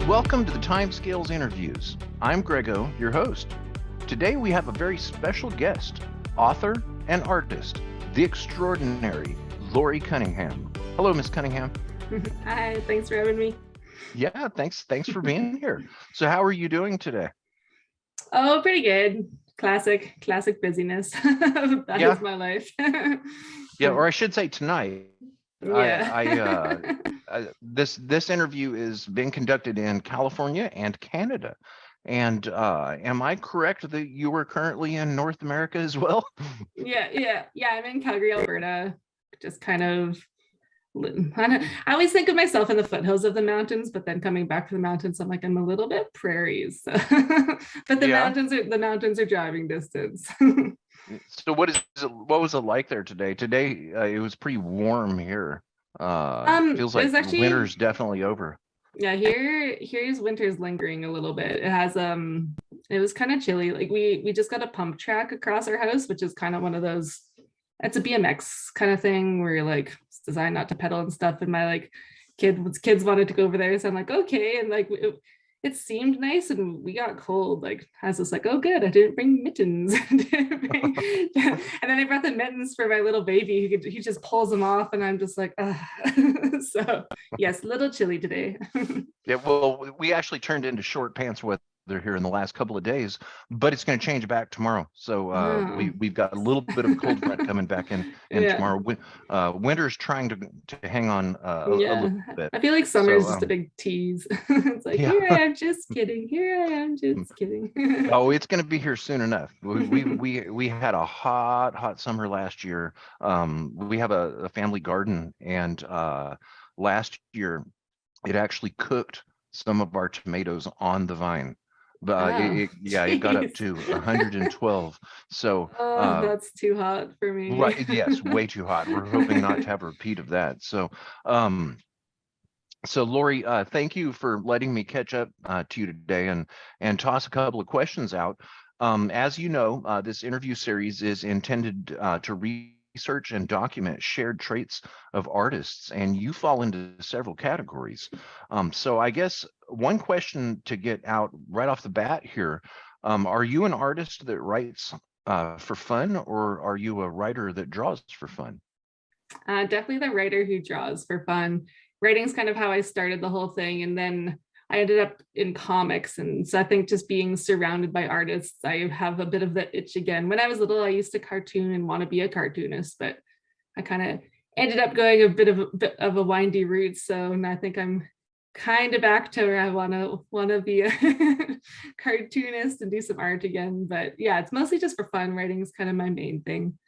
Welcome to the Timescales Interviews. I'm Grego, your host. Today we have a very special guest, author and artist, the extraordinary Laurie Cunningham. Hello, Miss Cunningham. Hi, thanks for having me. Yeah, thanks for being here. So how are you doing today? Oh, pretty good. Classic busyness. That Yeah, is my life. yeah, or I should say tonight. Yeah. This interview is being conducted in California and Canada. And am I correct that you are currently in North America as well? Yeah. I'm in Calgary, Alberta. Just kind of I always think of myself in the foothills of the mountains, but then coming back to the mountains, I'm like, I'm a little bit prairies. But the Yeah. mountains are driving distance. So what was it like there today? Today it was pretty warm here. Feels like It's actually winter's definitely over. yeah, here's winter's lingering a little bit. It was kind of chilly. Like we just got a pump track across our house, which is kind of one of those, it's a BMX kind of thing where you're like it's designed not to pedal and stuff. And my like kids wanted to go over there, so I'm like, okay. And like it seemed nice, and we got cold. Like I was just like, oh good, I didn't bring mittens. And then I brought the mittens for my little baby. He just pulls them off, and I'm just like, so yes, a little chilly today. Yeah, well, we actually turned into short pants weather here in the last couple of days, but it's going to change back tomorrow. So Oh, we've got a little bit of a cold front coming back in yeah. tomorrow. Winter's trying to hang on a Yeah, little bit. I feel like summer So is just a big tease. It's like, yeah. here I am, just kidding. Here I am, just kidding. Oh, it's going to be here soon enough. We had a hot summer last year. We have a family garden, and last year it actually cooked some of our tomatoes on the vine. But Oh, yeah, it got up jeez. to 112. So Oh, that's too hot for me. right, yes, way too hot. We're hoping not to have a repeat of that. Um, so Laurie, thank you for letting me catch up to you today and toss a couple of questions out. As you know, this interview series is intended to research and document shared traits of artists, and you fall into several categories. So I guess one question to get out right off the bat here, are you an artist that writes for fun, or are you a writer that draws for fun? Definitely the writer who draws for fun. Writing's kind of how I started the whole thing. And then I ended up in comics. And so I think just being surrounded by artists, I have a bit of the itch again. When I was little, I used to cartoon and want to be a cartoonist, but I kind of ended up going bit of a windy route. So now I think I'm kind of back to where I wanna be a cartoonist and do some art again. But yeah, it's mostly just for fun. Writing is kind of my main thing.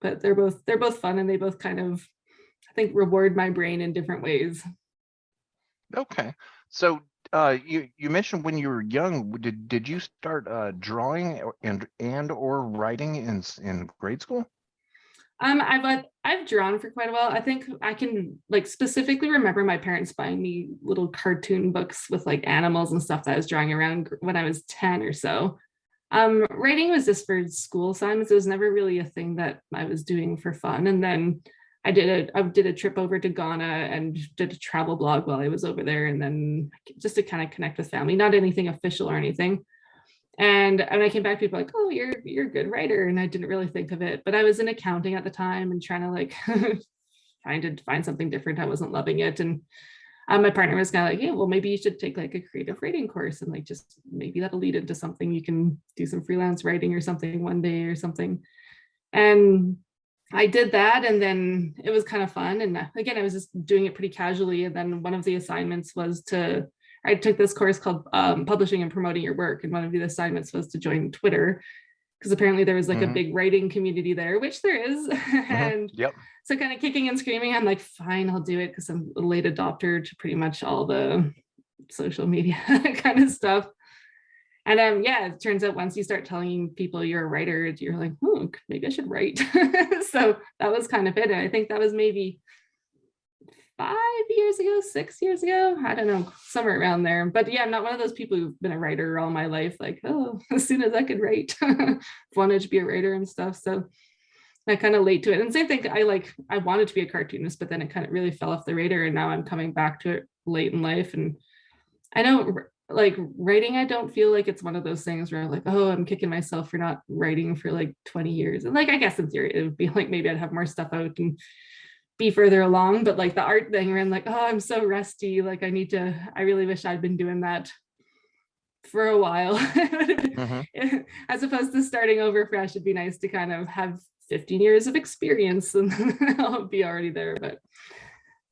But they're both fun, and they both kind of I think reward my brain in different ways. Okay. So you mentioned when you were young, did you start drawing and or writing in grade school? I've drawn for quite a while. I think I can like specifically remember my parents buying me little cartoon books with like animals and stuff that I was drawing around when I was 10 or so. Writing was just for school assignments. It was never really a thing that I was doing for fun. And then I did a trip over to Ghana and did a travel blog while I was over there, and then just to kind of connect with family, not anything official or anything. And when I came back, people were like, "Oh, you're a good writer," and I didn't really think of it. But I was in accounting at the time and trying to like find something different. I wasn't loving it, and my partner was kind of like, "Hey, well, maybe you should take like a creative writing course, and like just maybe that'll lead into something. You can do some freelance writing or something one day or something." And I did that, and then it was kind of fun. And again, I was just doing it pretty casually. And then one of the assignments was I took this course called Publishing and Promoting Your Work. And one of the assignments was to join Twitter, because apparently there was like a Hmm. big writing community there, which there is. Hmm. And Yep. so kind of kicking and screaming, I'm like, fine, I'll do it, because I'm a late adopter to pretty much all the social media kind of stuff. And yeah, it turns out once you start telling people you're a writer, you're like, maybe I should write. So that was kind of it. And I think that was maybe 5 years ago, 6 years ago. I don't know, somewhere around there. But yeah, I'm not one of those people who've been a writer all my life. Like, oh, as soon as I could write, wanted to be a writer and stuff. So I kind of late to it. And same thing, I wanted to be a cartoonist, but then it kind of really fell off the radar. And now I'm coming back to it late in life. And I know like writing, I don't feel like it's one of those things where I'm like, oh, I'm kicking myself for not writing for like 20 years. And like, I guess in theory, it would be like maybe I'd have more stuff out and be further along. But like the art thing where I'm like, oh, I'm so rusty. Like I really wish I'd been doing that for a while. Hmm. As opposed to starting over fresh, it'd be nice to kind of have 15 years of experience and I'll be already there. But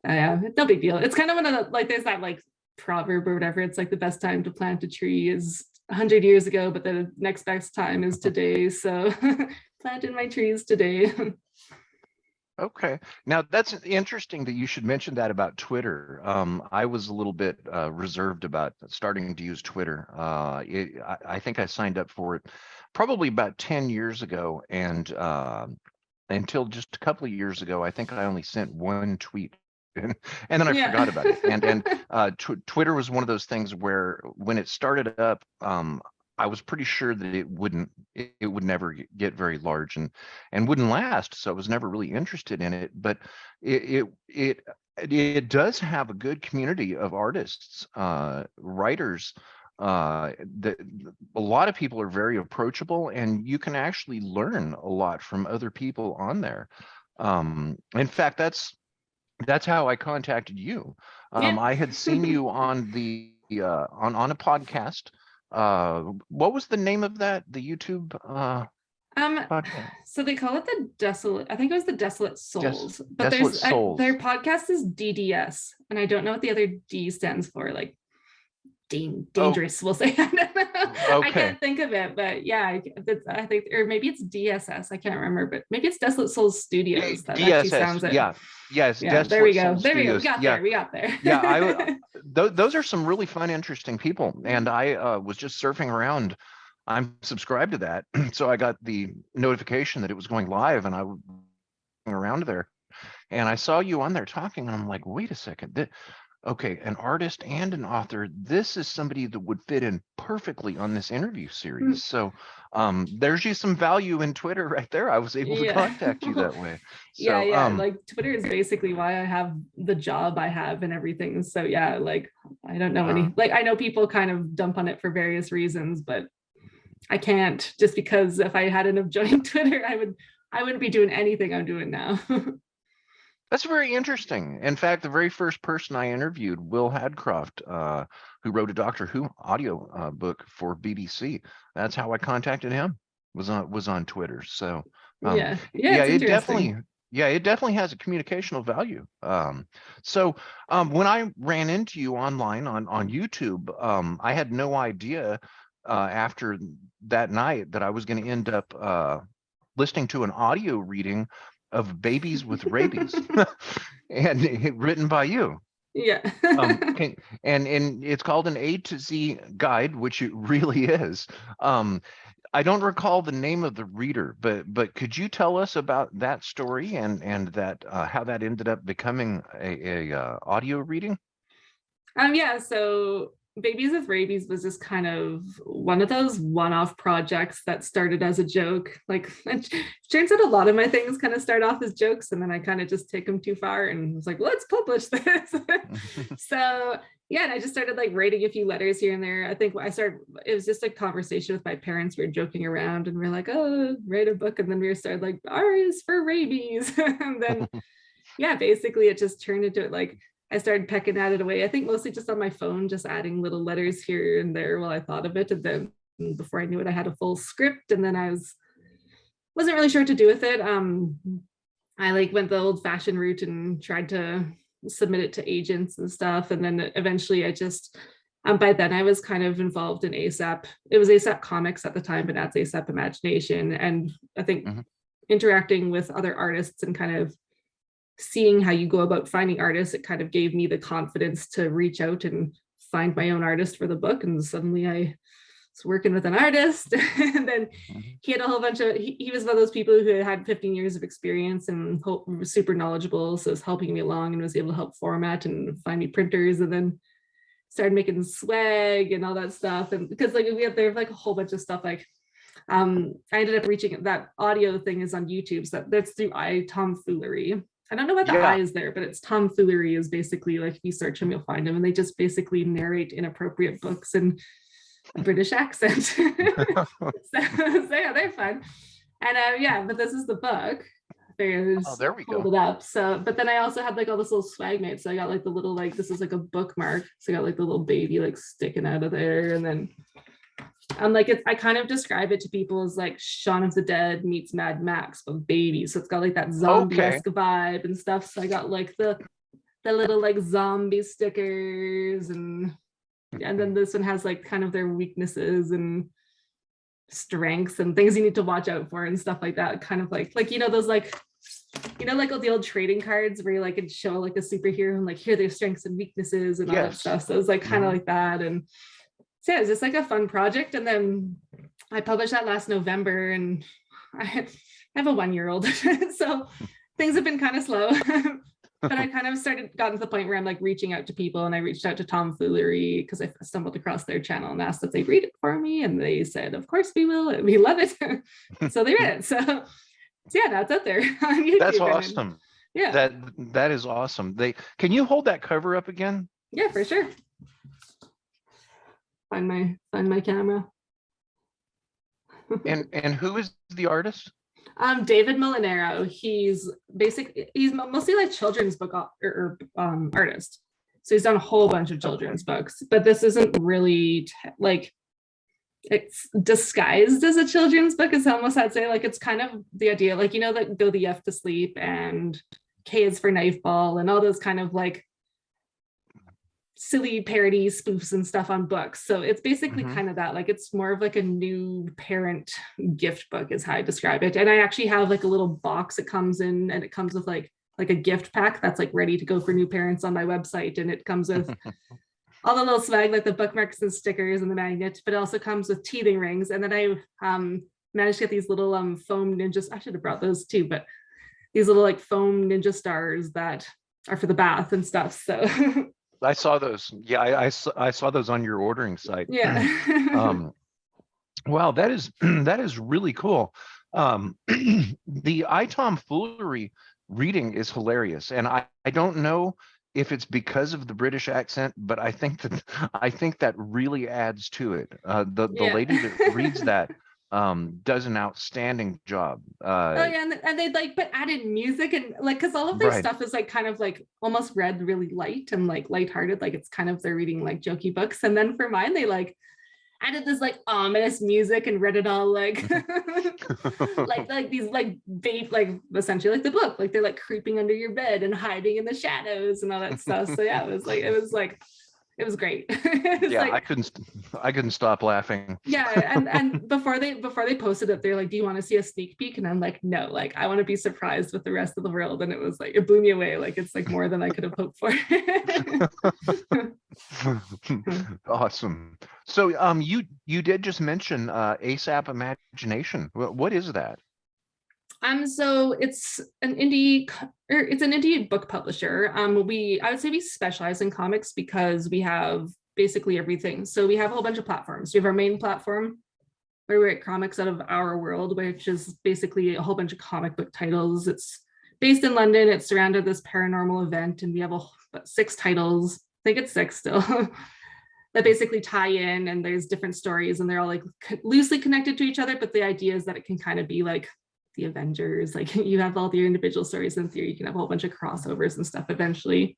yeah, no big deal. It's kind of one of the, like, there's that like proverb or whatever. It's like the best time to plant a tree is 100 years ago, but the next best time is today. So planting my trees today. Okay. Now that's interesting that you should mention that about Twitter. I was a little bit reserved about starting to use Twitter. I think I signed up for it probably about 10 years ago, and until just a couple of years ago, I think I only sent one tweet. And then I Yeah. forgot about it. And Twitter was one of those things where when it started up, I was pretty sure that it would never get very large and wouldn't last. So I was never really interested in it. But it it it does have a good community of artists, writers. That a lot of people are very approachable, and you can actually learn a lot from other people on there. In fact, that's how I contacted you. Yeah. I had seen you on the on a podcast. What was the name of that? The YouTube Um, podcast? so they call it the Desolate, I think it was the Desolate Souls, but Desolate their Souls. podcast is DDS, and I don't know what the other D stands for, like Oh, dangerous, we'll say. I don't know. I okay. can't think of it, but yeah, I think, or maybe it's DSS, I can't remember, but maybe it's Desolate Souls Studios. That actually DSS. sounds it. Yeah. Yes, Yeah, there we Desolate go. Soul There we go. We Studios. got Yeah. there. We got there. Yeah, those are some really fun, interesting people, and I was just surfing around. I'm subscribed to that, so I got the notification that it was going live, and I was around there, and I saw you on there talking, and I'm like, wait a second, okay, an artist and an author. This is somebody that would fit in perfectly on this interview series. So there's you some value in Twitter right there. I was able to Yeah. contact you that way. Yeah, So yeah. Like Twitter is basically why I have the job I have and everything. So yeah, like I don't know uh, any, like I know people kind of dump on it for various reasons, but I can't, just because if I hadn't have joined Twitter, I wouldn't be doing anything I'm doing now. that's very interesting. In fact, the very first person I interviewed, Will Hadcroft, who wrote a Doctor Who audio book for BBC. That's how I contacted him. Was on Twitter. So Yeah. Yeah, yeah, it's interesting. it definitely has a communicational value. So when I ran into you online on YouTube, I had no idea after that night that I was going to end up listening to an audio reading of Babies with Rabies, and written by you. Yeah. Can, and it's called an A to Z guide, which it really is. I don't recall the name of the reader, but could you tell us about that story and that how that ended up becoming a audio reading? Yeah, so Babies with Rabies was just kind of one of those one-off projects that started as a joke. Like it turns out a lot of my things kind of start off as jokes, and then I kind of just take them too far and was like, let's publish this. So yeah, and I just started like writing a few letters here and there. I think it was just a conversation with my parents. We were joking around and we are like, oh, write a book. And then we started like, R is for rabies. And then yeah, basically it just turned into it. Like I started pecking at it away. I think mostly just on my phone, just adding little letters here and there while I thought of it. And then before I knew it, I had a full script, and then wasn't really sure what to do with it. I like went the old fashioned route and tried to submit it to agents and stuff. And then eventually I just, by then I was kind of involved in ASAP. It was ASAP Comics at the time, but that's ASAP Imagination. And I think Mhm. interacting with other artists and kind of seeing how you go about finding artists, it kind of gave me the confidence to reach out and find my own artist for the book. And suddenly I was working with an artist. And then Mhm. he had a whole bunch of, he was one of those people who had 15 years of experience and was super knowledgeable. So was helping me along and was able to help format and find me printers, and then started making swag and all that stuff. And because like there's like a whole bunch of stuff like I ended up reaching that audio thing is on YouTube. So that's through iTomfoolery. I don't know what the I Yeah. is there, but it's tomfoolery is basically like if you search them, you'll find them. And they just basically narrate inappropriate books in a British accent. So yeah, they're fun. And yeah, but this is the book. Oh, There's there we hold go. it up. So, but then I also had like all this little swag made. So I got like the little like this is like a bookmark. So I got like the little baby like sticking out of there, and then I'm like I kind of describe it to people as like Shaun of the Dead meets Mad Max but baby. So it's got like that Okay. zombie-esque vibe and stuff. So I got like the little like zombie stickers, and then this one has like kind of their weaknesses and strengths and things you need to watch out for and stuff like that. Kind of like you know those like like all the old trading cards where you like could show like a superhero and like here their strengths and weaknesses and all that Yes. stuff. So it was like kind of Mhm. like that. And so yeah, it was just like a fun project. And then I published that last November, and I have a 1-year-old. So things have been kind of slow. But I kind of gotten to the point where I'm like reaching out to people, and I reached out to Tomfoolery because I stumbled across their channel and asked if they'd read it for me. And they said, of course we will. And we love it. So they read it. So yeah, that's out there on That's YouTube. And awesome. yeah, That is awesome. Can you hold that cover up again? yeah, for sure. Find my camera. And who is the artist? David Molinaro. He's mostly like children's book artist. So he's done a whole bunch of children's books, but this isn't really like it's disguised as a children's book, is almost I'd say. Like it's kind of the idea, like like Go the F to Sleep and K is for Knife Ball and all those kind of like silly parody spoofs and stuff on books. So it's basically kind of that, like it's more of like a new parent gift book is how I describe it. And I actually have like a little box it comes in, and it comes with like a gift pack that's like ready to go for new parents on my website. And it comes with all the little swag, like the bookmarks and stickers and the magnet, but it also comes with teething rings. And then I managed to get these little foam ninjas. I should have brought those too, but these little like foam ninja stars that are for the bath and stuff. So I saw those. Yeah, I saw those on your ordering site. yeah. Wow, that is that is really cool. The Tomfoolery reading is hilarious, and I don't know if it's because of the British accent, but I think that really adds to it. The Yeah. lady that reads that does an outstanding job. Oh yeah, and they like but added music and like because all of their Right. stuff is like kind of like almost read really light and like lighthearted, like it's kind of they're reading like jokey books. And then for mine, they like added this like ominous music and read it all like like these like vape like essentially like the book, like they're like creeping under your bed and hiding in the shadows and all that stuff. So yeah, it was great. It was Yeah, like I couldn't stop laughing. yeah, and before they posted it, they're like, do you want to see a sneak peek? And I'm like, no, like I want to be surprised with the rest of the world. And it was like it blew me away, like it's like more than I could have hoped for. Awesome. So you did just mention ASAP Imagination. What is that? So it's an indie book publisher. I would say we specialize in comics because we have basically everything. So we have a whole bunch of platforms. We have our main platform where we write comics out of Our World, which is basically a whole bunch of comic book titles. It's based in London. It's surrounded this paranormal event, and we have 6 titles. I think it's 6 still. That basically tie in, and there's different stories, and they're all like loosely connected to each other. But the idea is that it can kind of be like the Avengers, like you have all your individual stories. In theory, you can have a whole bunch of crossovers and stuff eventually.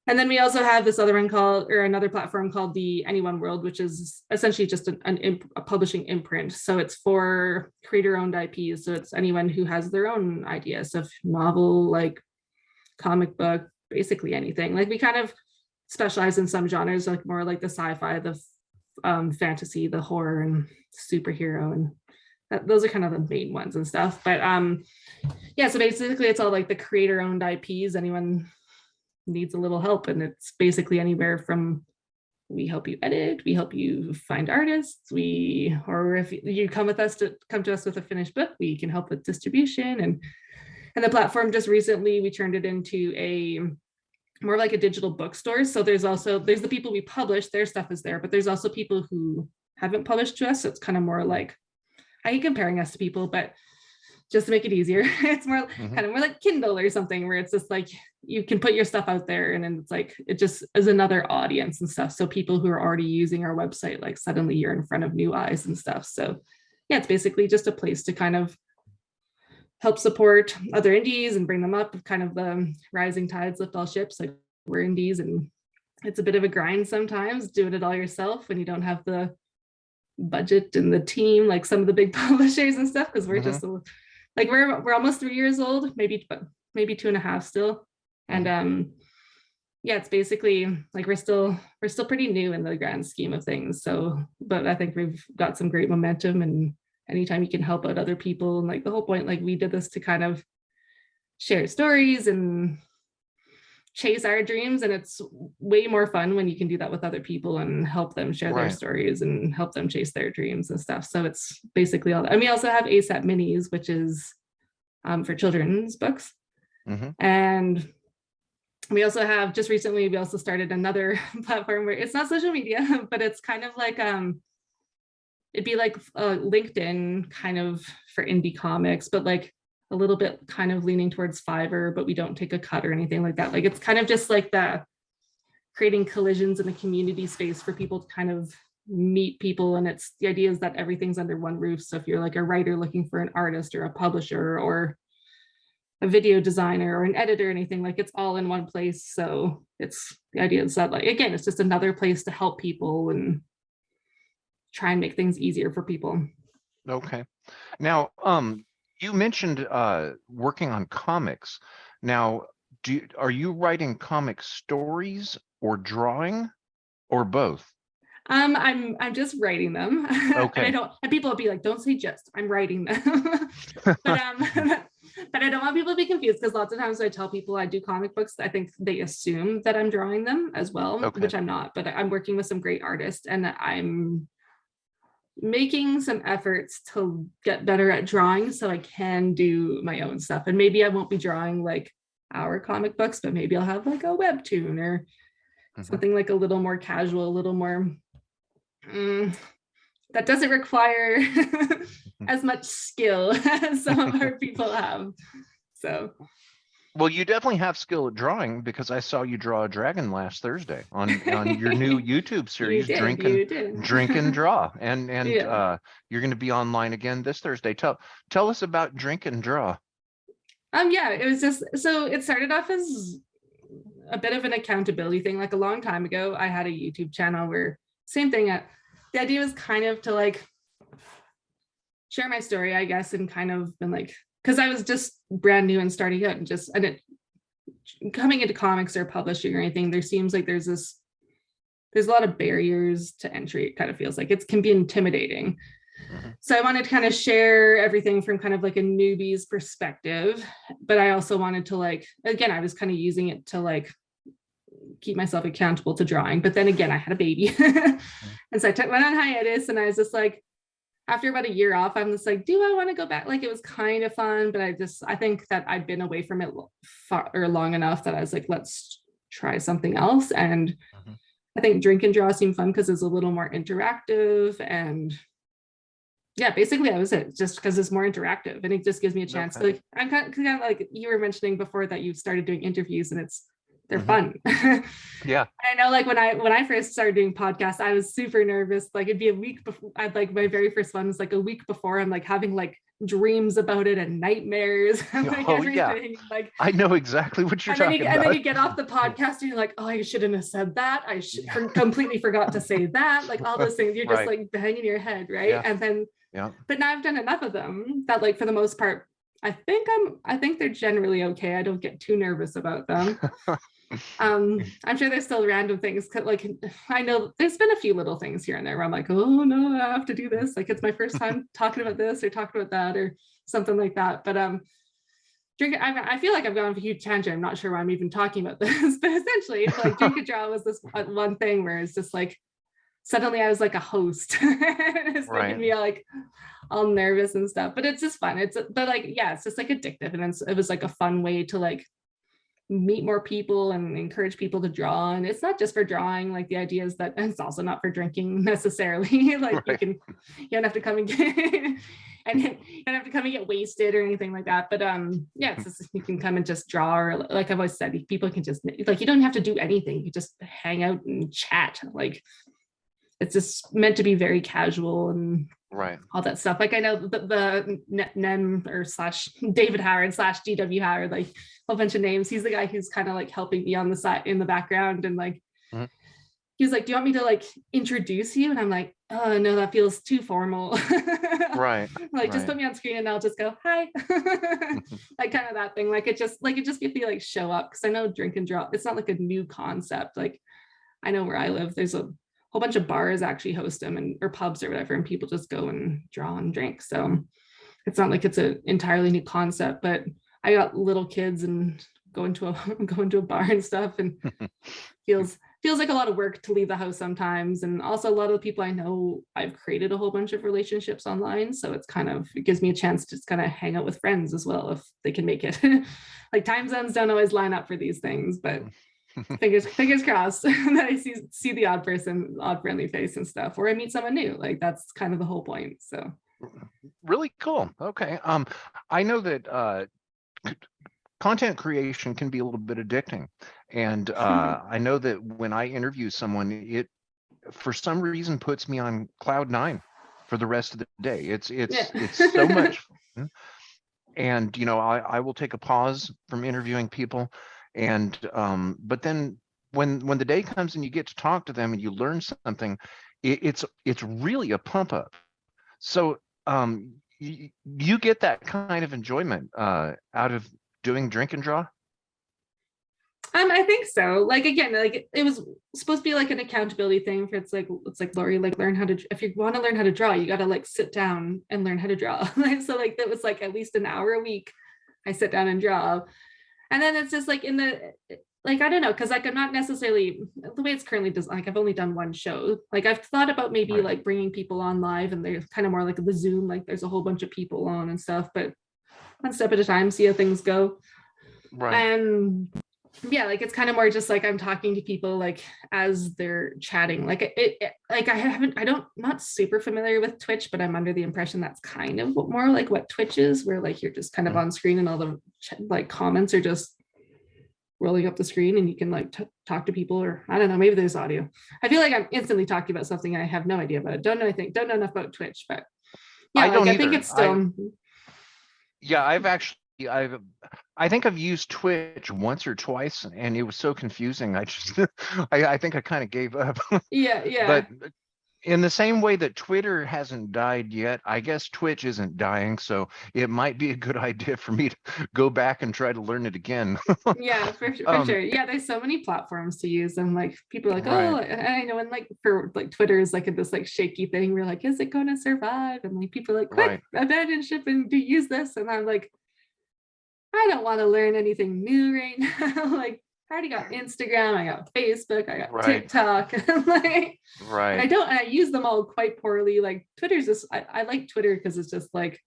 And then we also have this other one another platform called the Anyone World, which is essentially just a publishing imprint. So it's for creator-owned IPs. So it's anyone who has their own ideas of novel, like comic book, basically anything. Like we kind of specialize in some genres, like more like the sci-fi, the fantasy, the horror, and superhero, and those are kind of the main ones and stuff. But yeah, so basically it's all like the creator-owned IPs. Anyone needs a little help, and it's basically anywhere from we help you edit, we help you find artists, or if you come to us with a finished book, we can help with distribution. And the platform just recently we turned it into a more like a digital bookstore. So there's the people we publish, their stuff is there, but there's also people who haven't published to us. So it's kind of more like I hate comparing us to people, but just to make it easier. It's more Mhm. kind of more like Kindle or something, where it's just like you can put your stuff out there, and then it's like it just is another audience and stuff. So people who are already using our website, like suddenly you're in front of new eyes and stuff. So yeah, it's basically just a place to kind of help support other indies and bring them up. Kind of the rising tides lift all ships. Like we're indies, and it's a bit of a grind sometimes doing it all yourself when you don't have the budget and the team like some of the big publishers and stuff, because we're Mhm. just like we're almost 3 years old, maybe 2.5 still. And yeah, it's basically like we're still pretty new in the grand scheme of things. So but I think we've got some great momentum, and anytime you can help out other people, and like the whole point, like we did this to kind of share stories and chase our dreams, and it's way more fun when you can do that with other people and help them share their Right. stories and help them chase their dreams and stuff. So it's basically all that. And we also have ASAP minis, which is for children's books. Mhm. And we also have, just recently we also started another platform where it's not social media, but it's kind of like it'd be like LinkedIn kind of for indie comics, but like a little bit kind of leaning towards Fiverr, but we don't take a cut or anything like that. Like it's kind of just like the creating collisions in a community space for people to kind of meet people. And it's the idea is that everything's under one roof. So if you're like a writer looking for an artist or a publisher or a video designer or an editor or anything, like it's all in one place. So it's the idea is that, like, again, it's just another place to help people and try and make things easier for people. Okay. Now, you mentioned working on comics. Now, are you writing comic stories or drawing or both? I'm just writing them. And I Okay. don't, and people will be like, don't say just, I'm writing them. But but I don't want people to be confused, because lots of times when I tell people I do comic books, I think they assume that I'm drawing them as well, Okay. which I'm not. But I'm working with some great artists, and I'm making some efforts to get better at drawing so I can do my own stuff. And maybe I won't be drawing like our comic books, but maybe I'll have like a webtoon or Mhm. something like a little more casual, a little more that doesn't require as much skill as some of our people have. So Well, you definitely have skill at drawing, because I saw you draw a dragon last Thursday on your new YouTube you series, did, Drink you did. and Draw, and Yeah. you're going to be online again this Thursday. Tell us about Drink and Draw. Yeah, it was just, so it started off as a bit of an accountability thing. Like a long time ago, I had a YouTube channel where same thing. The idea was kind of to like share my story, I guess, and kind of been like, because I was just brand new and starting out, and it coming into comics or publishing or anything, there seems like there's a lot of barriers to entry. It kind of feels like it can be intimidating. Mhm. So I wanted to kind of share everything from kind of like a newbie's perspective, but I also wanted to, like, again, I was kind of using it to like keep myself accountable to drawing. But then again, I had a baby. And so I went on hiatus, and I was just like, after about a year off, I'm just like, do I want to go back? Like, it was kind of fun, but I think that I'd been away from it long enough that I was like, let's try something else. And Mhm. I think Drink and Draw seemed fun because it's a little more interactive. And yeah, basically that was it, just because it's more interactive and it just gives me a chance to, Okay. like, I'm kind of like you were mentioning before that you've started doing interviews, and they're Mhm. fun. Yeah. I know, like when I first started doing podcasts, I was super nervous. Like it'd be a week before. I'd like my very first one was like a week before. I'm like having like dreams about it and nightmares and like Oh, yeah. everything. Like, I know exactly what you're and then talking and then about. you get off the podcast and you're like, oh, I shouldn't have said that. Completely forgot to say that. Like all those things, you're just Right. like banging your head, right? Yeah. And then, Yeah. but now I've done enough of them that, like, for the most part, I think they're generally okay. I don't get too nervous about them. I'm sure there's still random things, like I know there's been a few little things here and there where I'm like, oh no, I have to do this, like it's my first time talking about this or talking about that or something like that. But I feel like I've gone off a huge tangent. I'm not sure why I'm even talking about this, but essentially like Drink and Draw was this one thing where it's just like suddenly I was like a host. It's making Right. me like all nervous and stuff, but it's just fun. But like, yeah, it's just like addictive, and it was like a fun way to like meet more people and encourage people to draw. And it's not just for drawing, like the idea is that it's also not for drinking necessarily. Like Right. you don't have to come and get and you don't have to come and get wasted or anything like that. But yeah, it's just, you can come and just draw, or like I've always said, people can just, like, you don't have to do anything, you just hang out and chat. Like it's just meant to be very casual and Right. all that stuff. Like I know the Nem or slash David Howard slash GW Howard, like a whole bunch of names. He's the guy who's kind of like helping me on the side in the background. And like, he's like, do you want me to like introduce you? And I'm like, oh no, that feels too formal. Right. Like just put me on screen and I'll just go, hi. Like kind of that thing. Like it just gives me like show up. Cause I know drink and draw, it's not like a new concept. Like I know where I live, there's a whole bunch of bars actually host them, and or pubs or whatever, and people just go and draw and drink. So it's not like it's an entirely new concept, but I got little kids and going to a bar and stuff, and feels like a lot of work to leave the house sometimes. And also a lot of the people I know, I've created a whole bunch of relationships online, so it gives me a chance to just kind of hang out with friends as well if they can make it. Like time zones don't always line up for these things, but fingers crossed that I see the odd person, odd friendly face and stuff, or I meet someone new. Like that's kind of the whole point. So Really cool. Okay. I know that content creation can be a little bit addicting, and I know that when I interview someone, it for some reason puts me on cloud nine for the rest of the day. It's so much fun. And I will take a pause from interviewing people, and but then when the day comes and you get to talk to them and you learn something, it's really a pump up. So you get that kind of enjoyment out of doing drink and draw? I think so. Like again, like it was supposed to be like an accountability thing. For it's like Laurie, like learn how to, if you want to learn how to draw, you got to like sit down and learn how to draw. So like that was like at least an hour a week I sit down and draw. And then it's just like in the, like I don't know, because like I'm not necessarily, the way it's currently designed, like I've only done one show. Like I've thought about maybe Right. like bringing people on live, and they're kind of more like the Zoom, like there's a whole bunch of people on and stuff, but one step at a time, see how things go. Right. And yeah, like it's kind of more just like I'm talking to people like as they're chatting. Like like not super familiar with Twitch, but I'm under the impression that's kind of more like what Twitch is, where like you're just kind of on screen and all the like comments are just rolling up the screen and you can like talk to people, or I don't know, maybe there's audio. I feel like I'm instantly talking about something I have no idea about. Don't know enough about Twitch, but yeah, I think it's still. Yeah, I think I've used Twitch once or twice, and it was so confusing. I just I think I kind of gave up. Yeah. But in the same way that Twitter hasn't died yet, I guess Twitch isn't dying, so it might be a good idea for me to go back and try to learn it again. Yeah, for sure. Yeah, there's so many platforms to use, and like people are like, oh, I know, and like for like Twitter is like this like shaky thing. We're like, is it going to survive? And like people are like, quick, abandon ship and do use this, and I'm like, I don't want to learn anything new right now. Like I already got Instagram, I got Facebook, I got TikTok. Like, and I use them all quite poorly. Like Twitter's just, I like Twitter because it's just like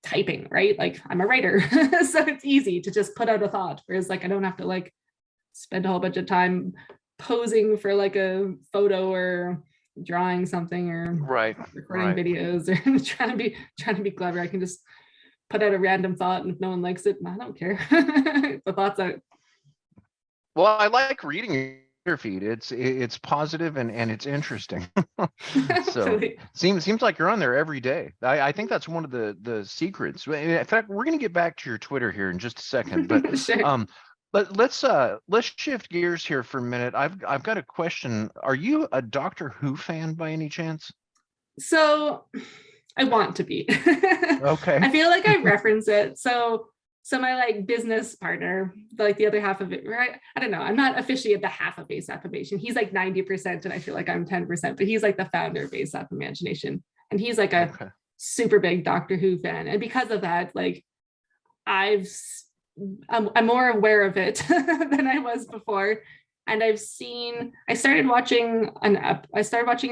typing, right? Like I'm a writer, so it's easy to just put out a thought. Whereas like I don't have to like spend a whole bunch of time posing for like a photo or drawing something or recording videos or trying to be clever. I can just put out a random thought, and if no one likes it, I don't care. The thought's out. Well, I like reading your feed. It's positive and it's interesting. So seems like you're on there every day. I think that's one of the secrets. In fact, we're going to get back to your Twitter here in just a second, but sure. let's shift gears here for a minute. I've got a question. Are you a Doctor Who fan by any chance? So I want to be. Okay. I feel like I reference it. So my like business partner, like the other half of it, right? I don't know. I'm not officially at the half of Base App Imagination. He's like 90%, and I feel like I'm 10%, but he's like the founder of Base App Imagination. And he's like a super big Doctor Who fan. And because of that, like I'm more aware of it than I was before. And I started watching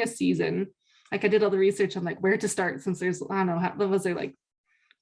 a season. Like I did all the research on like where to start, since there's, I don't know, what was there, like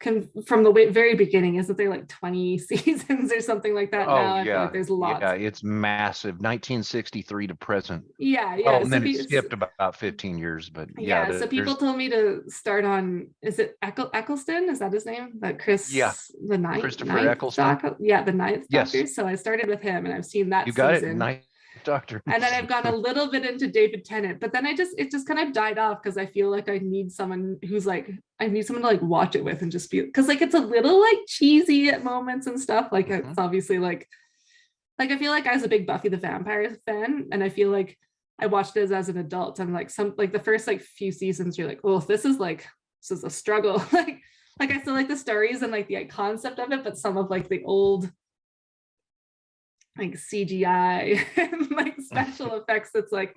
from the very beginning. Isn't there like 20 seasons or something like that now? Oh I feel like yeah, there's lots. yeah, it's massive. 1963 to present. Yeah, Oh, yeah. and then it skipped about 15 years, but yeah, Yeah, so people there's told me to start on, is it Eccleston? Is that his name? That yeah, the Christopher ninth Eccleston. doctor? Yeah, the ninth Yes, doctor. So I started with him and I've seen that you got it. season. Nice doctor. And then I've gone a little bit into David Tennant, but then it just kind of died off because I feel like I need someone who's like, I need someone to like watch it with and just be, because like it's a little like cheesy at moments and stuff. Like it's obviously like I feel like I was a big Buffy the Vampire fan, and I feel like I watched it as an adult, and like some like the first like few seasons, you're like, oh, this is a struggle. like I still like the stories and like the concept of it, but some of like the old like CGI and like special effects, it's like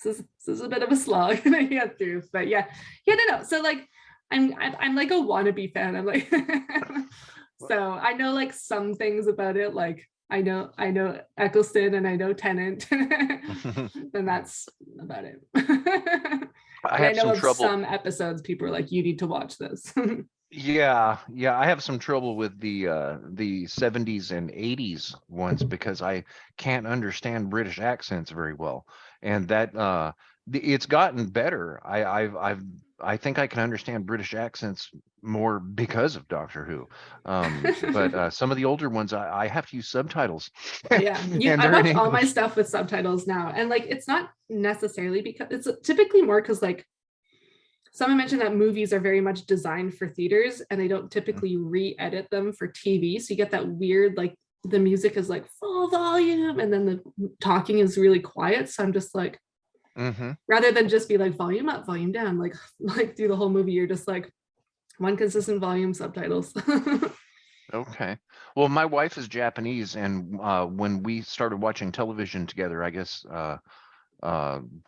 this is a bit of a slog to get through. But yeah, no. So like I'm like a wannabe fan. I'm like so I know like some things about it, like I know Eccleston and I know Tennant, and that's about it. I know of some episodes people are like, you need to watch this. Yeah, I have some trouble with the 70s and 80s ones because I can't understand British accents very well, and that it's gotten better. I think I can understand British accents more because of Doctor Who, but some of the older ones I have to use subtitles. Yeah, And I they're in watch all my English. stuff with subtitles now, and like it's not necessarily because it's typically more because like someone mentioned that movies are very much designed for theaters and they don't typically re-edit them for TV. So you get that weird, like the music is like full volume and then the talking is really quiet. So I'm just like, rather than just be like volume up, volume down, like through the whole movie, you're just like one consistent volume, subtitles. Okay. Well, my wife is Japanese, and when we started watching television together, I guess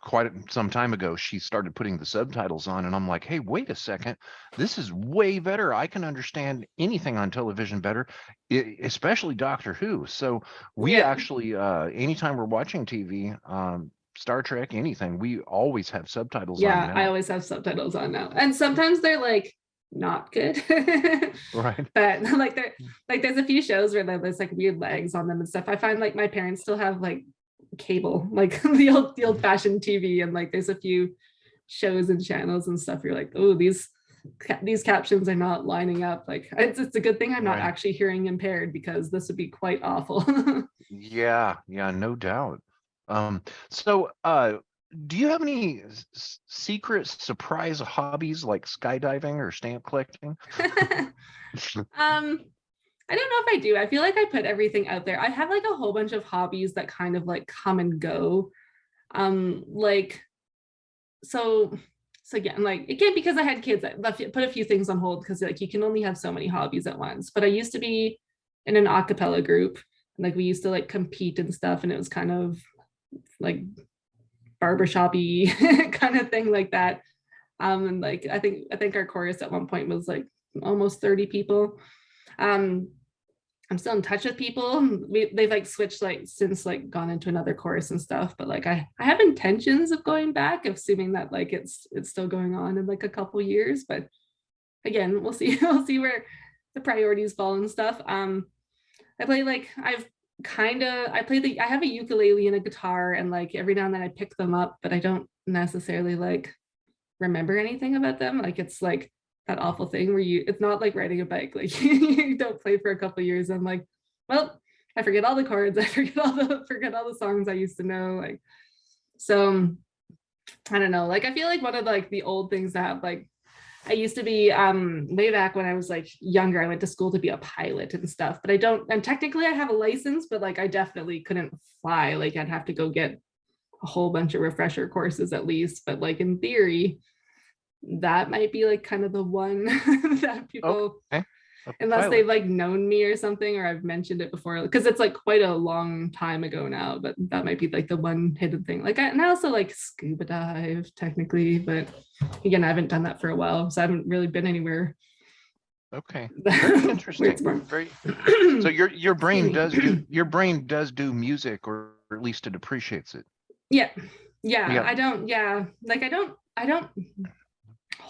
quite some time ago, she started putting the subtitles on, and I'm like, hey, wait a second, this is way better. I can understand anything on television better, especially Doctor Who. So we Yeah. actually, anytime we're watching TV, Star Trek, anything, we always have subtitles on Yeah, I now. always have subtitles on now. And sometimes they're like not good. Right. But like there's a few shows where there's like weird legs on them and stuff. I find like my parents still have like cable, like the old fashioned TV, and like there's a few shows and channels and stuff. You're like, oh, these captions are not lining up. Like it's a good thing I'm not Right. actually hearing impaired because this would be quite awful. Yeah, no doubt. So do you have any secret surprise hobbies like skydiving or stamp collecting? I don't know if I do. I feel like I put everything out there. I have like a whole bunch of hobbies that kind of like come and go. Like so again, like again, because I had kids, I put a few things on hold because like you can only have so many hobbies at once. But I used to be in an a cappella group, and like we used to like compete and stuff, and it was kind of like barbershoppy kind of thing like that. And like I think our chorus at one point was like almost 30 people. Um, I'm still in touch with people. They've like switched like since like gone into another course and stuff, but like I have intentions of going back, assuming that like it's still going on in like a couple years. But again, we'll see. We'll see where the priorities fall and stuff. I play like I have a ukulele and a guitar, and like every now and then I pick them up, but I don't necessarily like remember anything about them. Like it's like that awful thing where it's not like riding a bike, like you don't play for a couple of years. I'm like, well, I forget all the chords, I forget all the songs I used to know. Like, so I don't know. Like I feel like one of like the old things that have like I used to be way back when I was like younger, I went to school to be a pilot and stuff, but I don't, and technically I have a license, but like I definitely couldn't fly. Like I'd have to go get a whole bunch of refresher courses at least, but like in theory that might be like kind of the one that people, Okay. unless they've like known me or something, or I've mentioned it before, because it's like quite a long time ago now, but that might be like the one hidden thing. Like and I also like scuba dive technically, but again I haven't done that for a while, so I haven't really been anywhere. Okay. Very interesting. Very. So your brain does do music, or at least it appreciates it. Yeah. I don't like I don't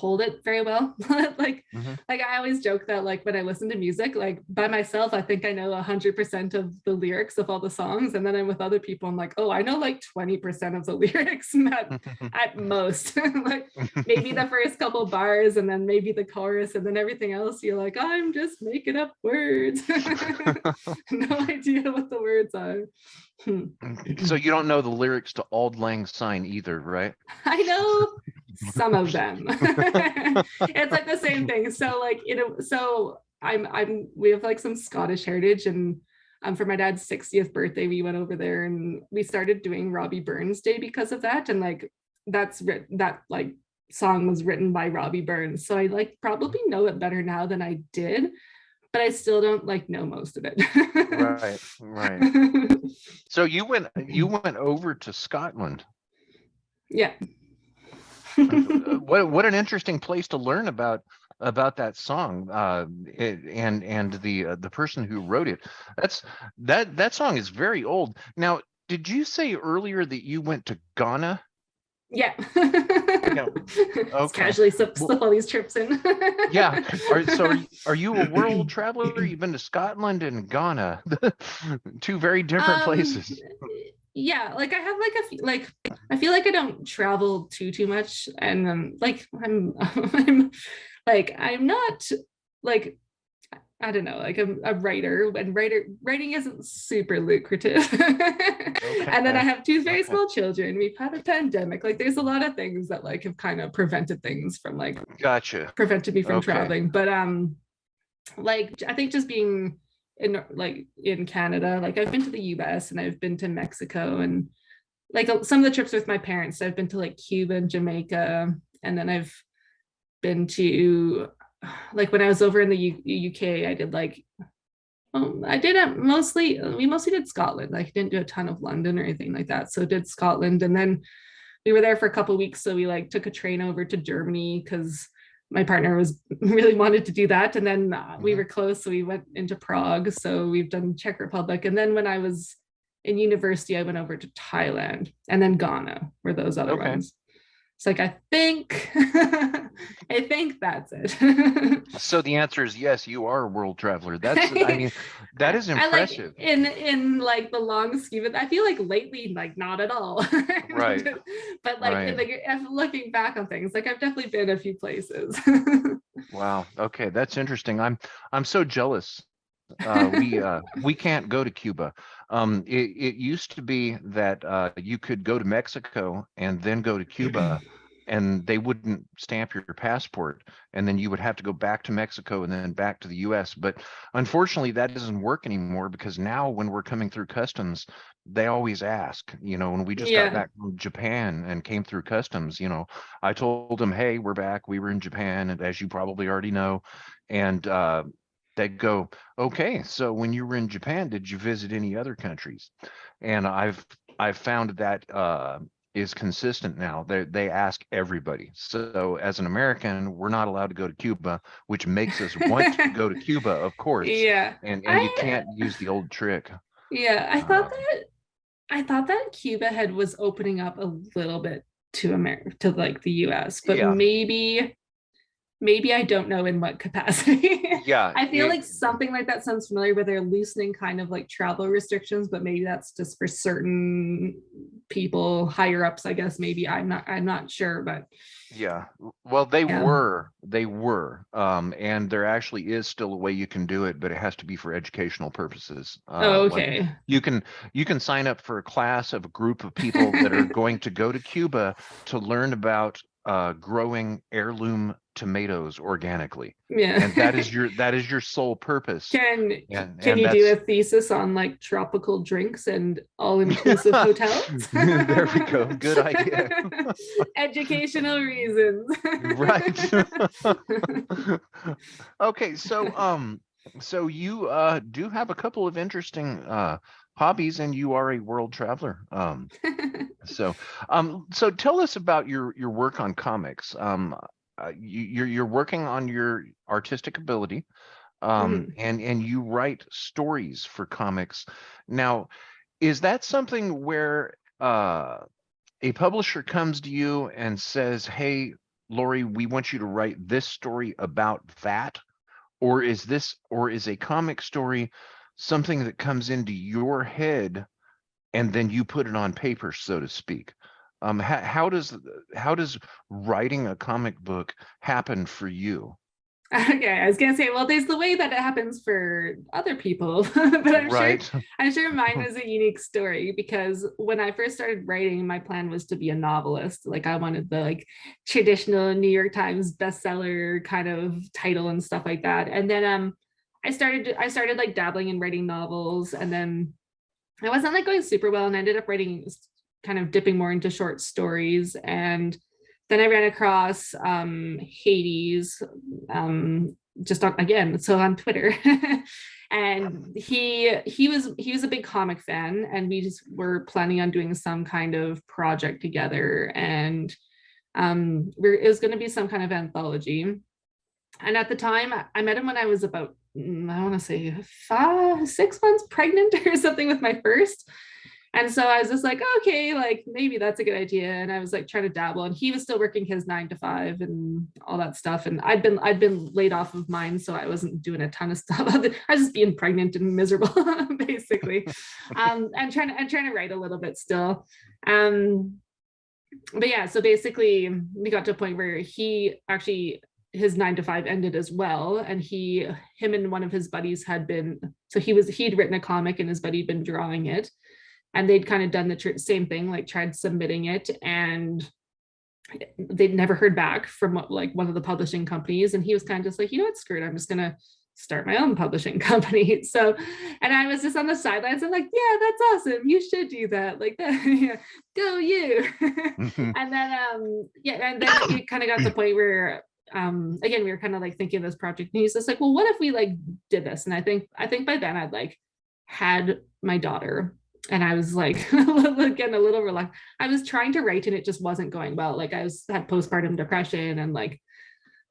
hold it very well. like Mhm. like I always joke that like when I listen to music, like by myself, I think I know 100% of the lyrics of all the songs. And then I'm with other people, I'm like, oh, I know like 20% of the lyrics at most. Like maybe the first couple bars and then maybe the chorus and then everything else, you're like, I'm just making up words. No idea what the words are. So you don't know the lyrics to Auld Lang Syne either, right? I know some of them. It's like the same thing. So like, so we have like some Scottish heritage, and for my dad's 60th birthday, we went over there and we started doing Robbie Burns Day because of that. And like that like song was written by Robbie Burns. So I like probably know it better now than I did, but I still don't like know most of it. Right, right. So you went over to Scotland. Yeah. What an interesting place to learn about that song, and the person who wrote it. That song is very old. Now, did you say earlier that you went to Ghana? Yeah. Yeah. It's Okay. casually slip all these trips in. Yeah. Are you a world traveler? You've been to Scotland and Ghana, two very different places. Yeah, like I have like a like I feel like I don't travel too much, and like I'm like I'm not like I don't know, like I'm a writer, and writing isn't super lucrative. And then I Okay. have two very Okay. small children. We've had a pandemic. Like there's a lot of things that like have kind of prevented things from like Gotcha. prevented me from Okay. traveling. But like I think just being in Canada, like I've been to the US and I've been to Mexico, and like some of the trips with my parents, I've been to like Cuba and Jamaica, and then I've been to like when I was over in the UK, I did like I did it mostly. We mostly did Scotland. Like, I didn't do a ton of London or anything like that. So did Scotland, and then we were there for a couple of weeks. So we like took a train over to Germany because my partner was really wanted to do that, and then we were close, so we went into Prague. So we've done Czech Republic, and then when I was in university, I went over to Thailand, and then Ghana were those other Okay. ones. It's like I think I think that's it. So the answer is yes, you are a world traveler. I mean, that is I like impressive. in like the long scheme of, I feel like lately like not at all. Right, But like in right. the looking back on things, like I've definitely been a few places. Wow. Okay, that's interesting. I'm so jealous. We can't go to Cuba. It used to be that you could go to Mexico and then go to Cuba, and they wouldn't stamp your passport, and then you would have to go back to Mexico and then back to the US. But unfortunately, that doesn't work anymore, because now when we're coming through customs, they always ask, when we just got Yeah. back from Japan and came through customs, I told them, hey, we're back. We were in Japan, and as you probably already know, and they'd go, okay, so when you were in Japan, did you visit any other countries? And I've found that is consistent now. They ask everybody. So as an American, we're not allowed to go to Cuba, which makes us want to go to Cuba, of course. Yeah. And you I can't use the old trick. yeah, Um, I thought that Cuba had was opening up a little bit to America, to like the US, but yeah, maybe I don't know in what capacity. yeah, I feel like something like that sounds familiar, where they're loosening kind of like travel restrictions, but maybe that's just for certain people higher ups, I guess. Maybe I'm not sure, but yeah. Well, they yeah. were, and there actually is still a way you can do it, but it has to be for educational purposes. Oh, Like okay. you can sign up for a class of a group of people that are going to go to Cuba to learn about growing heirloom tomatoes organically, Yeah. and that is your sole purpose. can can And you do a that's thesis on like tropical drinks and all-inclusive hotels? there we go. Good idea. Educational reasons. Right. Okay, so you do have a couple of interesting hobbies, and you are a world traveler. So tell us about your work on comics. You're working on your artistic ability, Mhm. and you write stories for comics. Now, is that something where a publisher comes to you and says, "Hey, Laurie, we want you to write this story about that? Or is a comic story something that comes into your head and then you put it on paper, so to speak? How does writing a comic book happen for you? Okay, I was gonna say, well, there's the way that it happens for other people, but Right. I'm sure mine was a unique story because when I first started writing, my plan was to be a novelist. Like I wanted the like traditional New York Times bestseller kind of title and stuff like that. And then I started like dabbling in writing novels, and then I wasn't like going super well, and I ended up writing kind of dipping more into short stories. And then I ran across Hades, just on again, so on Twitter. And he was a big comic fan, and we just were planning on doing some kind of project together. And it was going to be some kind of anthology. And at the time, I met him when I was about, I want to say 6 months pregnant or something with my first. And so I was just like, okay, like maybe that's a good idea. And I was like trying to dabble, and he was still working his 9 to 5 and all that stuff. And I'd been laid off of mine, so I wasn't doing a ton of stuff. I was just being pregnant and miserable, basically. And trying to write a little bit still. But yeah, so basically we got to a point where he actually his 9 to 5 ended as well, and him and one of his buddies had been, so he'd written a comic and his buddy had been drawing it, and they'd kind of done the same thing, like tried submitting it, and they'd never heard back from like one of the publishing companies. And he was kind of just like, you know what, screw it, I'm just gonna start my own publishing company. So, and I was just on the sidelines. I'm like, yeah, that's awesome. You should do that. Like that, yeah, go you. And then and then it kind of got to the point where again we were kind of like thinking of this project, and he's just like, well, what if we like did this? And I think by then I'd like had my daughter, and I was like getting a little reluctant. I was trying to write and it just wasn't going well. Like had postpartum depression, and like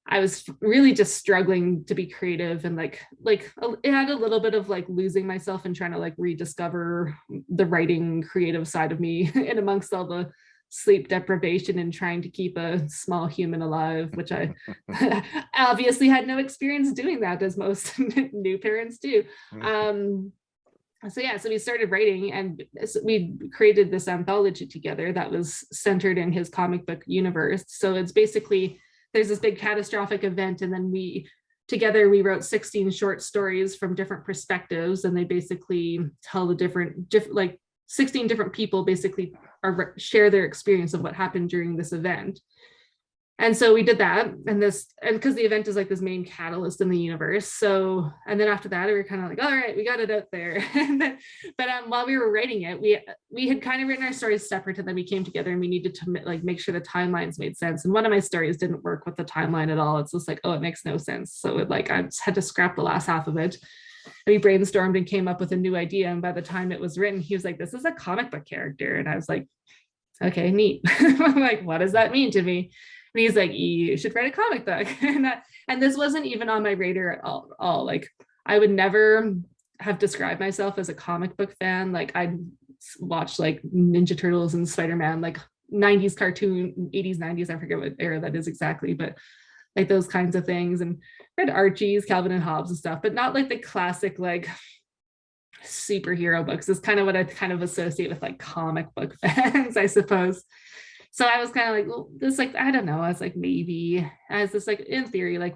I was really just struggling to be creative, and like it had a little bit of like losing myself and trying to like rediscover the writing creative side of me in amongst all the sleep deprivation and trying to keep a small human alive, which I obviously had no experience doing that, as most new parents do. So we started writing, and we created this anthology together that was centered in his comic book universe. So it's basically, there's this big catastrophic event, and then we wrote 16 short stories from different perspectives, and they basically tell the different like 16 different people basically share their experience of what happened during this event. And so we did that, and because the event is like this main catalyst in the universe. So, and then after that, we were kind of like, all right, we got it out there. But while we were writing it, we had kind of written our stories separate, and then we came together and we needed to like make sure the timelines made sense. And one of my stories didn't work with the timeline at all. It's just like, oh, it makes no sense. So I just had to scrap the last half of it. And we brainstormed and came up with a new idea. And by the time it was written, he was like, this is a comic book character. And I was like, okay, neat. I'm like, what does that mean to me? And he's like, you should write a comic book. And this wasn't even on my radar at all. Like, I would never have described myself as a comic book fan. Like, I'd watched like Ninja Turtles and Spider-Man, like 90s cartoon, 80s, 90s, I forget what era that is exactly, but like those kinds of things. And read Archie's, Calvin and Hobbes and stuff, but not like the classic like superhero books. Is kind of what I kind of associate with like comic book fans, I suppose. So I was kind of like, well, this, like, I don't know. I was like, maybe. I was just like, in theory, like,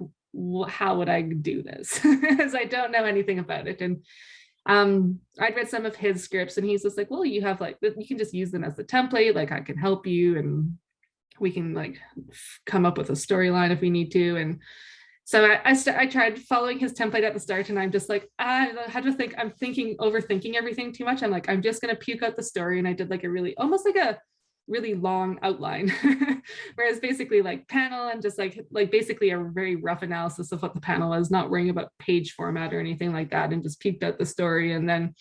how would I do this? Because I don't know anything about it. And I'd read some of his scripts, and he's just like, well, you have like, you can just use them as the template. Like, I can help you, and we can like come up with a storyline if we need to. And so I tried following his template at the start, and I'm just like, I had to think, I'm overthinking everything too much. I'm like, I'm just going to puke out the story. And I did like almost like a really long outline, whereas basically like panel and just like basically a very rough analysis of what the panel was, not worrying about page format or anything like that, and just puked out the story. And then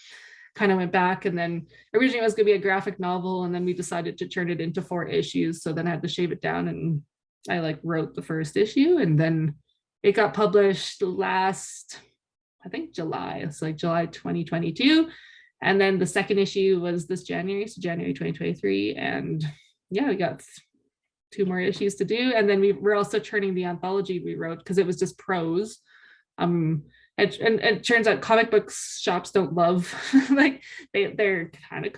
kind of went back, and then originally it was going to be a graphic novel, and then we decided to turn it into 4 issues. So then I had to shave it down, and I like wrote the first issue, and then it got published last, I think July. It's like July 2022. And then the second issue was this January, so January 2023. And yeah, we got two more issues to do. And then we're also turning the anthology we wrote because it was just prose. And it turns out comic books shops don't love like they're kind of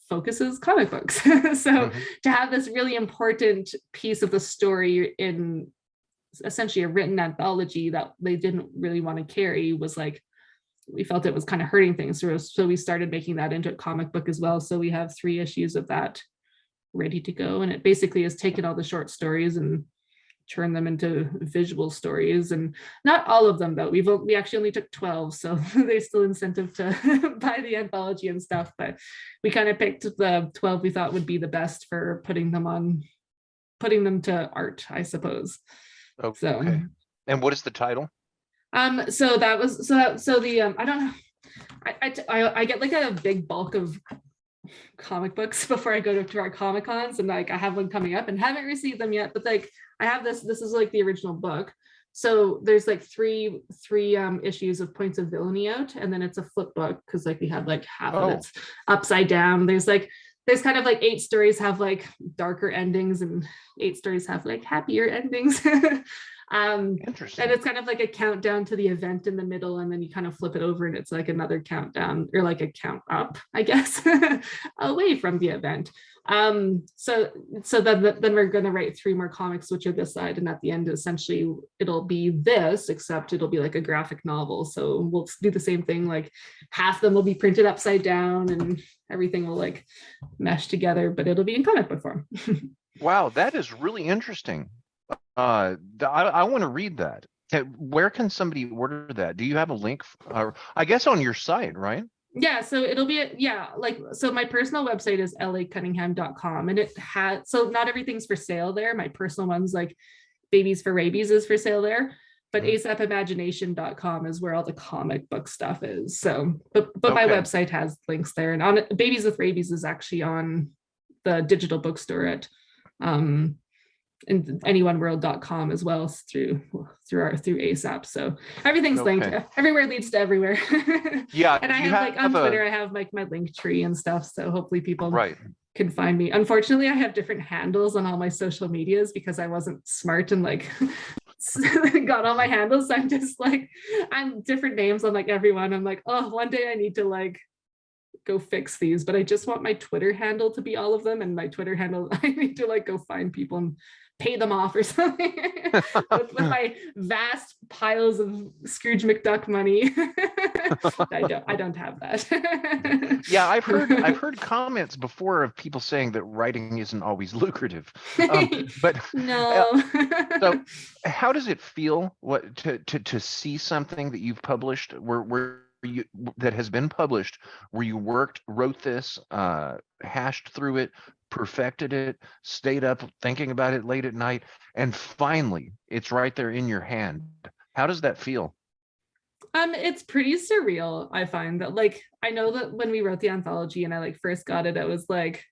focuses comic books. So to have this really important piece of the story in essentially a written anthology that they didn't really want to carry was like, we felt it was kind of hurting things. So we started making that into a comic book as well. So we have 3 issues of that ready to go. And it basically has taken all the short stories and turn them into visual stories, and not all of them though. We actually only took 12, so there's still incentive to buy the anthology and stuff, but we kind of picked the 12 we thought would be the best for putting them to art, I suppose. Okay. So and what is the title? So that was so the I don't know, I get like a big bulk of comic books before I go to our Comic Cons, and like I have one coming up and haven't received them yet, but like I have this is like the original book. So there's like three issues of Points of Villainy out, and then it's a flip book because like we had like half of it's upside down. There's kind of like 8 stories have like darker endings and 8 stories have like happier endings. Interesting. And it's kind of like a countdown to the event in the middle, and then you kind of flip it over and it's like another countdown, or like a count up, I guess, away from the event. So then we're going to write 3 more comics, which are this side, and at the end essentially it'll be this, except it'll be like a graphic novel. So we'll do the same thing, like half of them will be printed upside down and everything will like mesh together, but it'll be in comic book form. Wow, that is really interesting. I want to read that. Where can somebody order that? Do you have a link? I guess on your site, right? Yeah, so it'll be so my personal website is lacunningham.com, and it has, so not everything's for sale there. My personal one's like Babies for Rabies is for sale there, but asapimagination.com is where all the comic book stuff is. So but my website has links there, and on Babies with Rabies is actually on the digital bookstore at and anyoneworld.com as well through ASAP. So everything's linked. Everywhere leads to everywhere. Yeah. And I have like on Twitter, I have like my link tree and stuff. So hopefully people can find me. Unfortunately, I have different handles on all my social medias because I wasn't smart and like got all my handles. So I'm just like, I'm different names on like everyone. I'm like, oh, one day I need to like go fix these, but I just want my Twitter handle to be all of them, and my Twitter handle I need to like go find people and pay them off or something with my vast piles of Scrooge McDuck money. I don't have that. Yeah, I've heard comments before of people saying that writing isn't always lucrative, but no. So how does it feel to see something that you've published where you that has been published, where you wrote this, hashed through it, perfected it, stayed up thinking about it late at night, and finally it's right there in your hand? How does that feel? It's pretty surreal. I find that, like, I know that when we wrote the anthology and I like first got it, I was like,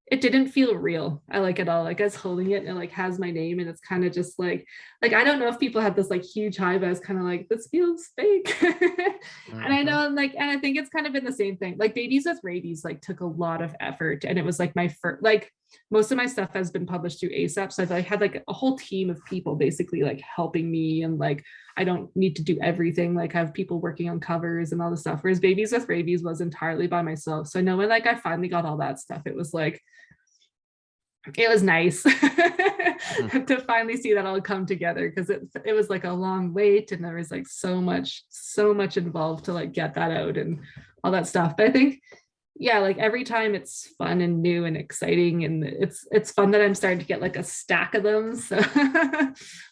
it didn't feel real. I like it all. Like I was holding it and it like has my name, and it's kind of just like I don't know if people have this like huge high, but I was kind of like, this feels fake. And I know, and I think it's kind of been the same thing. Like Babies with Rabies like took a lot of effort, and it was like my first, like most of my stuff has been published through ASAP. So I had like a whole team of people basically like helping me, and like I don't need to do everything. Like I have people working on covers and all the stuff. Whereas Babies with Rabies was entirely by myself. So I know when like I finally got all that stuff, it was nice to finally see that all come together, because it was like a long wait, and there was like so much involved to like get that out and all that stuff. But I think, yeah, like every time it's fun and new and exciting, and it's fun that I'm starting to get like a stack of them. So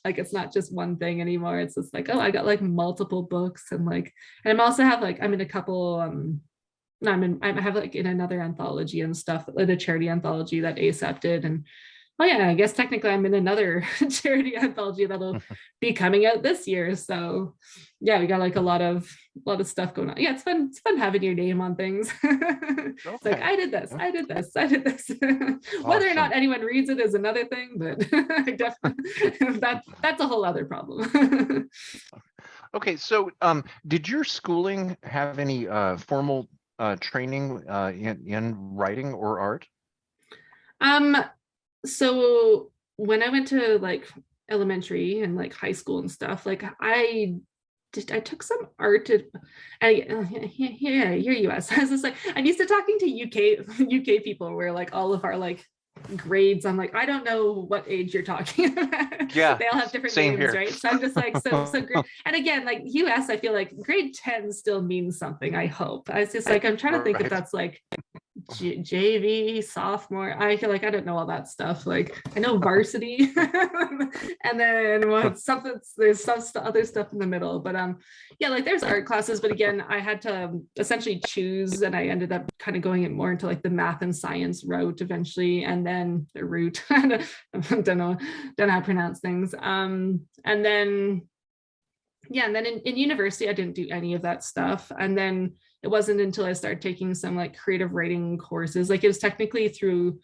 like it's not just one thing anymore. It's just like, oh, I got like multiple books, and I'm also have like, I'm in a couple I have like in another anthology and stuff, like a charity anthology that ASAP did. And oh yeah, I guess technically I'm in another charity anthology that'll be coming out this year. So yeah, we got like a lot of stuff going on. Yeah, it's fun having your name on things. It's like, I did this. Whether or not anyone reads it is another thing, but I definitely that's a whole other problem. Okay, so did your schooling have any formal training in writing or art? So when I went to like elementary and like high school and stuff, like I took some art to, yeah, you're US. I was just like, I'm used to talking to UK people where like all of our like grades, I'm like, I don't know what age you're talking about. Yeah, They all have different same names, here. right? So I'm just like, so great. And again, like US, I feel like grade 10 still means something, I hope. I was just like, I'm trying to think if Right. that's like JV, sophomore. I feel like I don't know all that stuff. Like I know varsity, and then what something there's some other stuff in the middle. But yeah, like there's art classes. But again, I had to essentially choose, and I ended up kind of going it more into like the math and science route eventually, and then the route. I don't know how to pronounce things. And then yeah, and then in university, I didn't do any of that stuff. And then it wasn't until I started taking some like creative writing courses, like it was technically through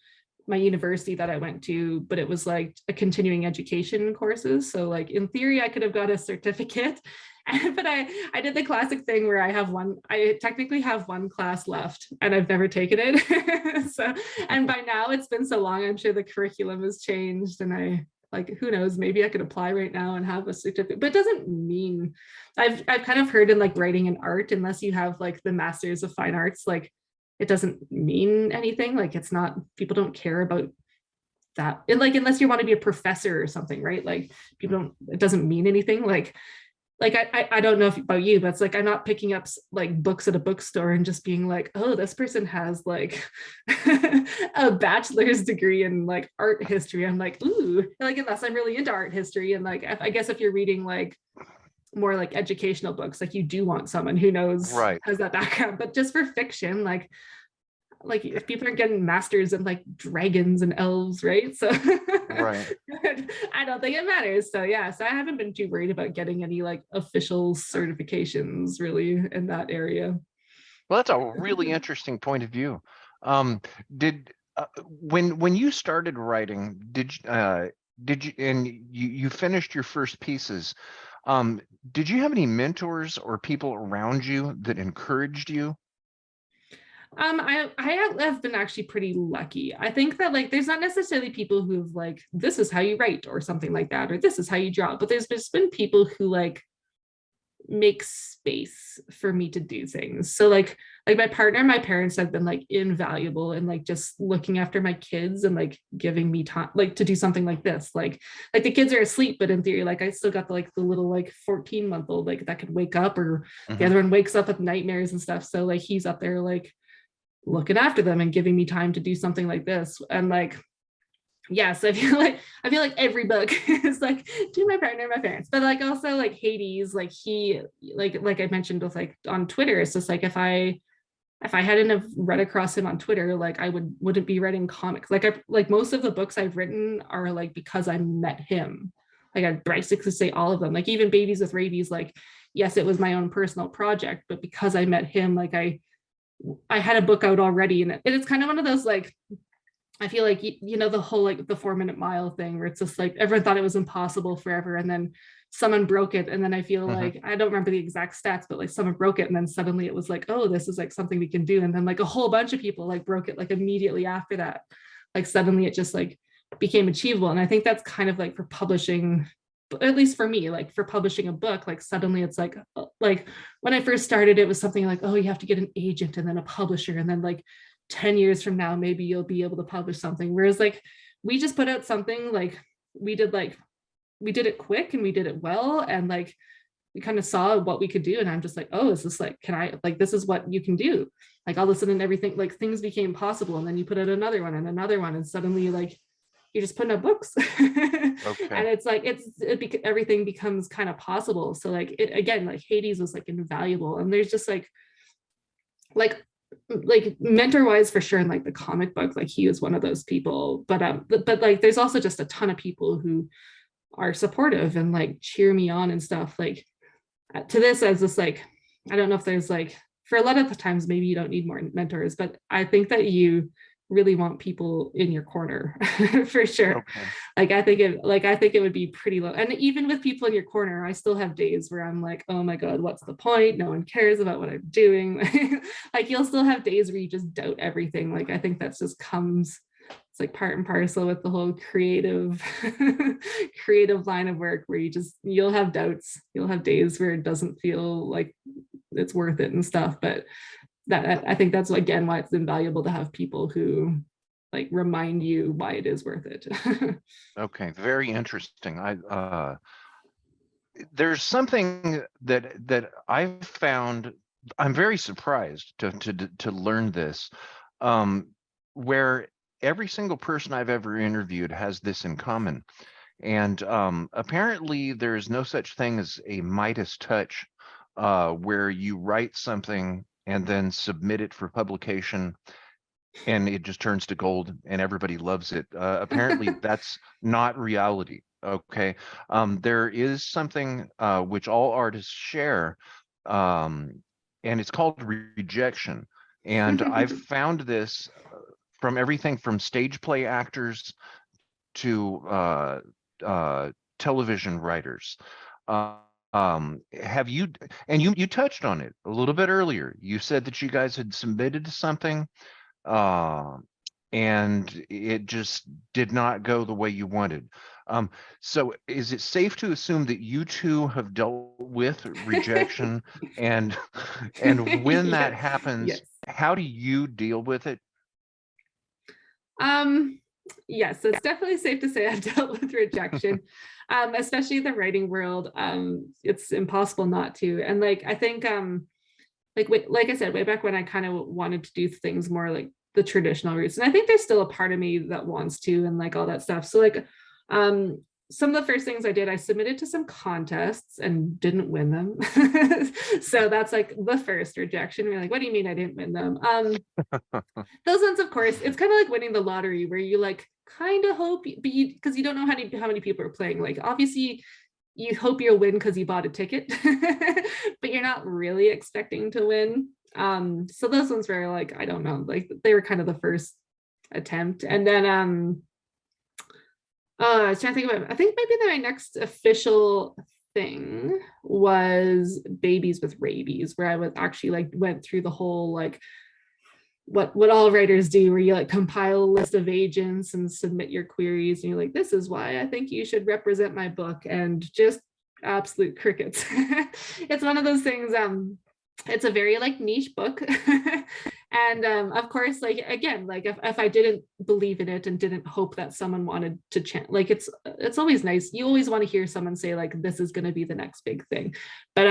my university that I went to, but it was like a continuing education courses. So like in theory, I could have got a certificate, but I did the classic thing where I technically have one class left and I've never taken it. So, and by now it's been so long, I'm sure the curriculum has changed, and I like, who knows, maybe I could apply right now and have a certificate, but it doesn't mean, I've kind of heard in like writing and art, unless you have like the masters of fine arts, like it doesn't mean anything. Like it's not, people don't care about that. And like, unless you want to be a professor or something, right? Like people don't, it doesn't mean anything. Like I don't know if about you, but it's like I'm not picking up like books at a bookstore and just being like, oh, this person has like a bachelor's degree in like art history. I'm like, ooh, like unless I'm really into art history. And like I guess if you're reading like more like educational books, like you do want someone who knows, Right. has that background. But just for fiction, like if people are getting masters in like dragons and elves, right? So Right. I don't think it matters. So yeah, so I haven't been too worried about getting any like official certifications really in that area. Well, that's a really interesting point of view. Did when you started writing, did you and you finished your first pieces? Um, did you have any mentors or people around you that encouraged you? I have been actually pretty lucky. I think that like there's not necessarily people who've like, this is how you write or something like that, or this is how you draw, but there's just been people who like make space for me to do things. So like my partner, my parents have been like invaluable in like just looking after my kids and like giving me time like to do something like this. Like the kids are asleep, but in theory, like I still got the little like 14-month-old like that could wake up, or the Hmm. other one wakes up with nightmares and stuff. So like he's up there like looking after them and giving me time to do something like this. And like yes, I feel like every book is like to my partner, my parents, but like also like Hades, like he like I mentioned with like on Twitter, it's just like if I hadn't have read across him on Twitter, like I wouldn't be writing comics. Like most of the books I've written are like because I met him. Like I basically say all of them. Like even Babies with Rabies, like yes, it was my own personal project, but because I met him, like I had a book out already, and it's kind of one of those like I feel like you know the whole like the 4 minute mile thing where it's just like everyone thought it was impossible forever, and then someone broke it, and then I feel Hmm. like I don't remember the exact stats, but like someone broke it, and then suddenly it was like, oh, this is like something we can do, and then like a whole bunch of people like broke it like immediately after that. Like suddenly it just like became achievable, and I think that's kind of like for publishing, at least for me, like for publishing a book, like suddenly it's like when I first started, it was something like, oh, you have to get an agent and then a publisher, and then like 10 years from now, maybe you'll be able to publish something. Whereas like we just put out something we did like we did it quick and we did it well, and like we kind of saw what we could do, and I'm just like, oh, is this like, can I like, this is what you can do. Like all of a sudden everything like things became possible, and then you put out another one, and suddenly like you're just putting out books. And Okay. it's like everything becomes kind of possible. So like it again, like Hades was like invaluable, and there's just like mentor wise for sure, and like the comic book, like he was one of those people. But like there's also just a ton of people who are supportive and like cheer me on and stuff. Like to this as this like, I don't know if there's like, for a lot of the times maybe you don't need more mentors, but I think that you really want people in your corner for sure. Okay. I think it would be pretty low. And even with people in your corner, I still have days where I'm like, oh my God, what's the point? No one cares about what I'm doing. Like you'll still have days where you just doubt everything. Like I think that's just comes it's like part and parcel with the whole creative creative line of work where you'll have doubts, you'll have days where it doesn't feel like it's worth it and stuff, but that I think that's again why it's invaluable to have people who like remind you why it is worth it. Okay, very interesting. There's something that I've found. I'm very surprised to learn this, um, where every single person I've ever interviewed has this in common. And apparently, there is no such thing as a Midas touch, where you write something and then submit it for publication, and it just turns to gold and everybody loves it. Apparently, that's not reality. Okay, there is something which all artists share, um, and it's called rejection. And I've found this from everything from stage play actors to television writers. Have you, and you touched on it a little bit earlier. You said that you guys had submitted something, uh, and it just did not go the way you wanted. So is it safe to assume that you two have dealt with rejection, and and when that Yeah, happens, yes. how do you deal with it? Um, yes, it's definitely safe to say I've dealt with rejection, especially in the writing world. It's impossible not to. And like I think, like I said, way back when I kind of wanted to do things more like the traditional routes, and I think there's still a part of me that wants to, and like all that stuff. So like, some of the first things I did, I submitted to some contests and didn't win them. So that's like the first rejection. You're like, what do you mean I didn't win them? Those ones, of course, it's kind of like winning the lottery where you like kind of hope, but you because you don't know how many people are playing. Like obviously you hope you'll win because you bought a ticket, but you're not really expecting to win. So those ones were like, I don't know, like they were kind of the first attempt. And then I was trying to think about, I think maybe my next official thing was Babies with Rabies, where I was actually like went through the whole like what all writers do, where you like compile a list of agents and submit your queries, and you're like, this is why I think you should represent my book, and just absolute crickets. It's one of those things, it's a very like niche book. And of course, like again, like if I didn't believe in it and didn't hope that someone wanted to like it's always nice, you always want to hear someone say like this is going to be the next big thing, but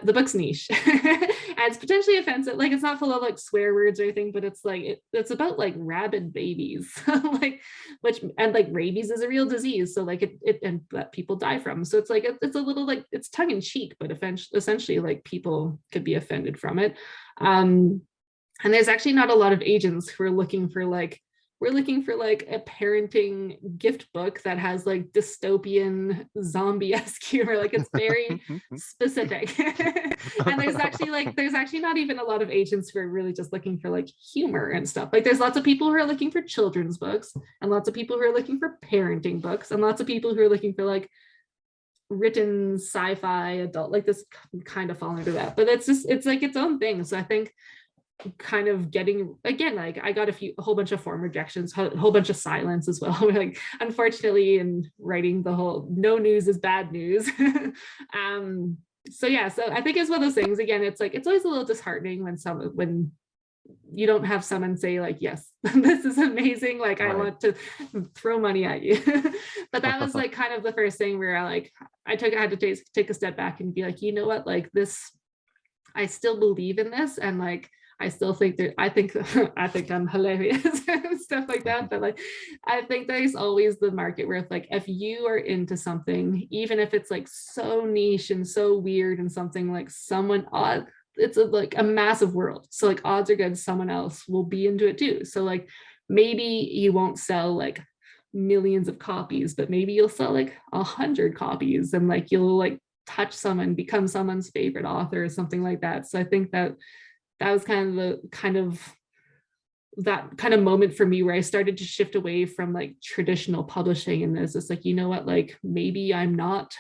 the book's niche. And it's potentially offensive, like it's not full of like swear words or anything, but it's like it's about like rabid babies. Like which, and like rabies is a real disease, so like it and that people die from, so it's like it's a little like it's tongue-in-cheek, but essentially like people could be offended from it. And there's actually not a lot of agents who are looking for like, we're looking for like a parenting gift book that has like dystopian zombie-esque humor. Like it's very specific. And there's actually not even a lot of agents who are really just looking for like humor and stuff. Like there's lots of people who are looking for children's books, and lots of people who are looking for parenting books, and lots of people who are looking for like written sci-fi adult, like this kind of fall into that. But it's like its own thing. So I think kind of getting, again, like I got a whole bunch of form rejections, a whole bunch of silence as well. Like unfortunately in writing, the whole no news is bad news. So yeah, so I think it's one of those things, again, it's like it's always a little disheartening when you don't have someone say like, yes, this is amazing, like I want to throw money at you. But that was like kind of the first thing where I had to take a step back and be like, you know what, like this, I still believe in this, and like I still think that I think I'm hilarious and stuff like that. But like I think there's always the market where like if you are into something, even if it's like so niche and so weird and something like someone odd, it's like a massive world. So like odds are good someone else will be into it too. So like maybe you won't sell like millions of copies, but maybe you'll sell like 100 copies, and like you'll like touch someone, become someone's favorite author or something like that. So I think that was that kind of moment for me where I started to shift away from like traditional publishing, and there's this like, you know what, like maybe I'm not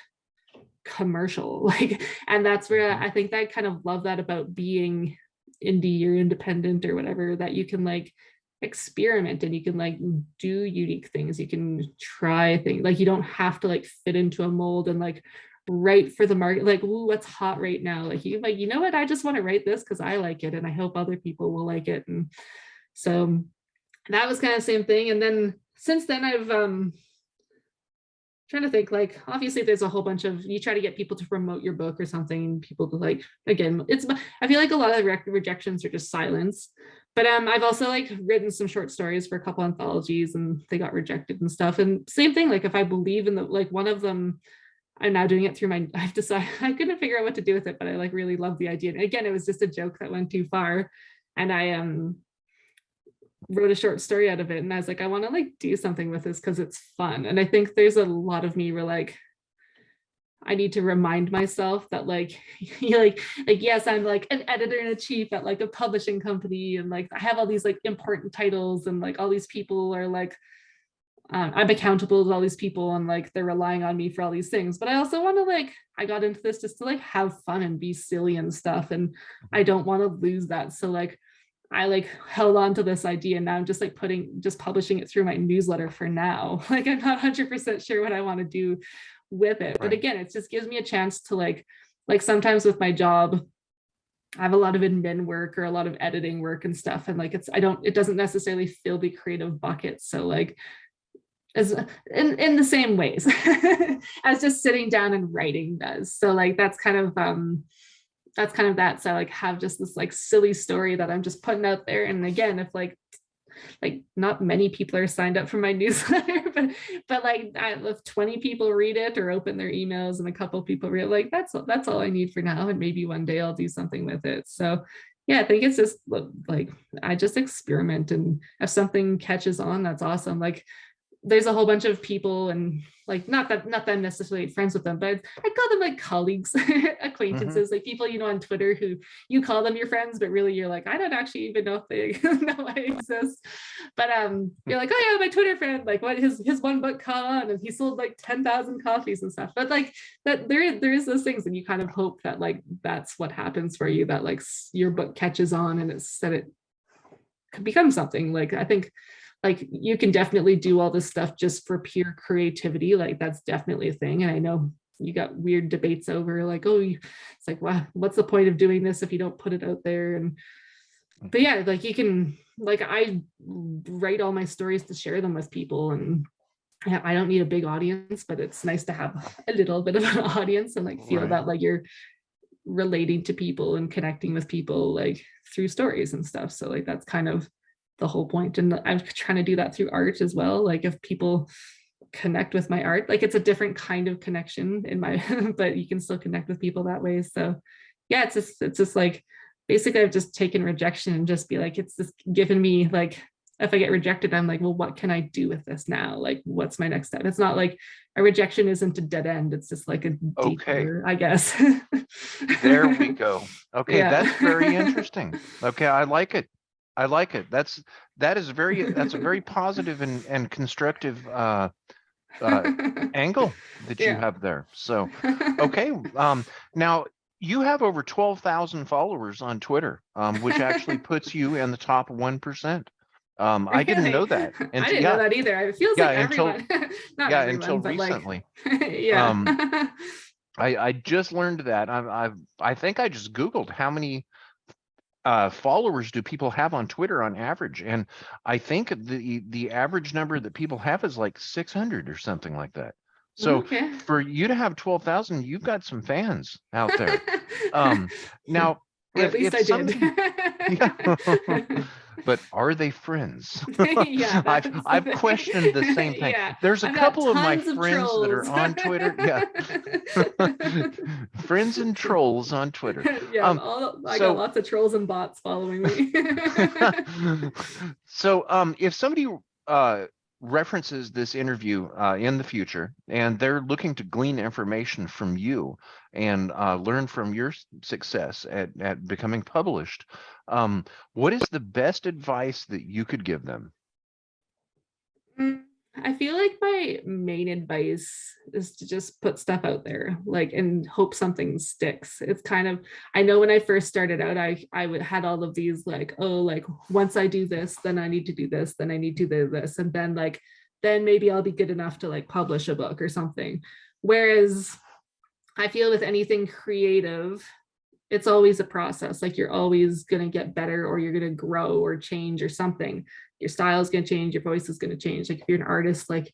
commercial, like, and that's where I think that I kind of love that about being indie or independent or whatever, that you can like experiment and you can like do unique things. You can try things. Like you don't have to like fit into a mold and like write for the market. Like, ooh, what's hot right now? Like you know what? I just want to write this because I like it and I hope other people will like it. And so that was kind of the same thing. And then since then I've trying to think, like obviously there's a whole bunch of, you try to get people to promote your book or something, people to like, again, it's, I feel like a lot of rejections are just silence. But I've also like written some short stories for a couple anthologies and they got rejected and stuff. And same thing, like if I believe in the, like one of them, I'm now doing it through my, I've decided, I couldn't figure out what to do with it, but I like really love the idea. And again, it was just a joke that went too far. And I wrote a short story out of it. And I was like, I want to like do something with this because it's fun. And I think there's a lot of me where like, I need to remind myself that like, you like, yes, I'm like an editor in chief at like a publishing company. And like, I have all these like important titles and like all these people are like, I'm accountable to all these people and like they're relying on me for all these things. But I also want to like, I got into this just to like have fun and be silly and stuff. And I don't want to lose that. So like, I like held on to this idea and now I'm just like just publishing it through my newsletter for now. Like I'm not 100% sure what I want to do with it. But again, it just gives me a chance to like sometimes with my job, I have a lot of admin work or a lot of editing work and stuff. And like, it doesn't necessarily fill the creative bucket. So like, as in the same ways as just sitting down and writing does. So like, that's kind of that. So I like have just this like silly story that I'm just putting out there. And again, if like not many people are signed up for my newsletter, but like if 20 people read it or open their emails and a couple people read, like that's all I need for now. And maybe one day I'll do something with it. So yeah, I think it's just like I just experiment, and if something catches on, that's awesome. Like there's a whole bunch of people and like not that I'm necessarily friends with them, but I call them like colleagues, acquaintances, like people you know on Twitter who you call them your friends, but really you're like, I don't actually even know if they know I exist. But you're like, oh yeah, my Twitter friend, like what his one book caught on and he sold like 10,000 copies and stuff. But like that there is those things, and you kind of hope that like that's what happens for you, that like your book catches on and it could become something. Like I think like you can definitely do all this stuff just for pure creativity. Like that's definitely a thing. And I know you got weird debates over like, oh, it's like, wow, what's the point of doing this if you don't put it out there? And but yeah, like you can, like I write all my stories to share them with people, and I don't need a big audience, but it's nice to have a little bit of an audience and like feel that like you're relating to people and connecting with people like through stories and stuff. So like that's kind of the whole point. And I'm trying to do that through art as well. Like if people connect with my art, like it's a different kind of connection in my but you can still connect with people that way. So yeah, it's just like basically I've just taken rejection and just be like, it's just given me like, if I get rejected, I'm like, well, what can I do with this now? Like, what's my next step? It's not like a rejection isn't a dead end. It's just like a deeper, I guess. There we go. Okay, yeah. that's very interesting. Okay, I like it. I like it. That's a very positive and constructive angle that you have there. So, okay. Now you have over 12,000 followers on Twitter, which actually puts you in the top 1%. I didn't know that. I didn't know that either. It feels like everyone, not everyone, until but recently. Like, yeah. I just learned that. I think I just Googled how many followers do people have on Twitter on average, and I think the average number that people have is like 600 or something like that. So for you to have 12,000, you've got some fans out there. Now, or at least I did. Yeah. But are they friends? Yeah, I've questioned the same thing. Yeah, There's a couple of my friends that are trolls. on Twitter. Yeah. Friends and trolls on Twitter. Yeah, I got lots of trolls and bots following me. So if somebody references this interview in the future and they're looking to glean information from you and learn from your success at becoming published, what is the best advice that you could give them? I feel like my main advice is to just put stuff out there, like, and hope something sticks. It's kind of, I know when I first started out, I would had all of these like, oh, like once I do this, then I need to do this, then I need to do this, and then like, then maybe I'll be good enough to like publish a book or something. Whereas I feel with anything creative, it's always a process. Like you're always going to get better, or you're going to grow or change or something. Your style is going to change, your voice is going to change. Like if you're an artist, like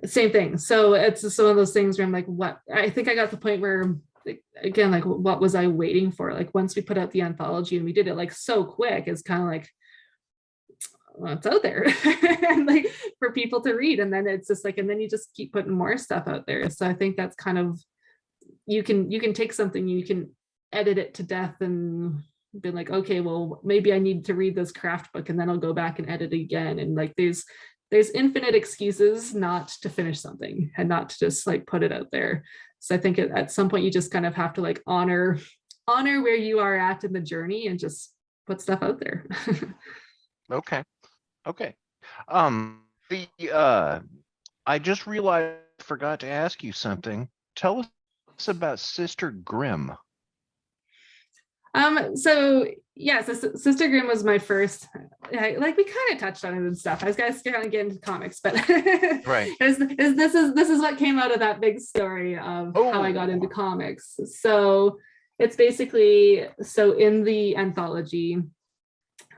same thing. So it's just one of those things where I'm like, what, I think I got to the point where, like, again, like what was I waiting for? Like once we put out the anthology and we did it like so quick, it's kind of like, well, it's out there and like for people to read. And then it's just like, and then you just keep putting more stuff out there. So I think that's kind of, you can take something, you can edit it to death and be like, okay, well, maybe I need to read this craft book and then I'll go back and edit it again. And like there's infinite excuses not to finish something and not to just like put it out there. So I think at some point you just kind of have to like honor where you are at in the journey and just put stuff out there. Okay. Okay. The I just realized I forgot to ask you something. Tell us about Sister Grimm. So yeah, so Sister Grimm was my first, like we kind of touched on it and stuff. I was guys kind of get into comics, but Right. This is what came out of that big story of how I got into Oh, comics. So it's basically, so in the anthology,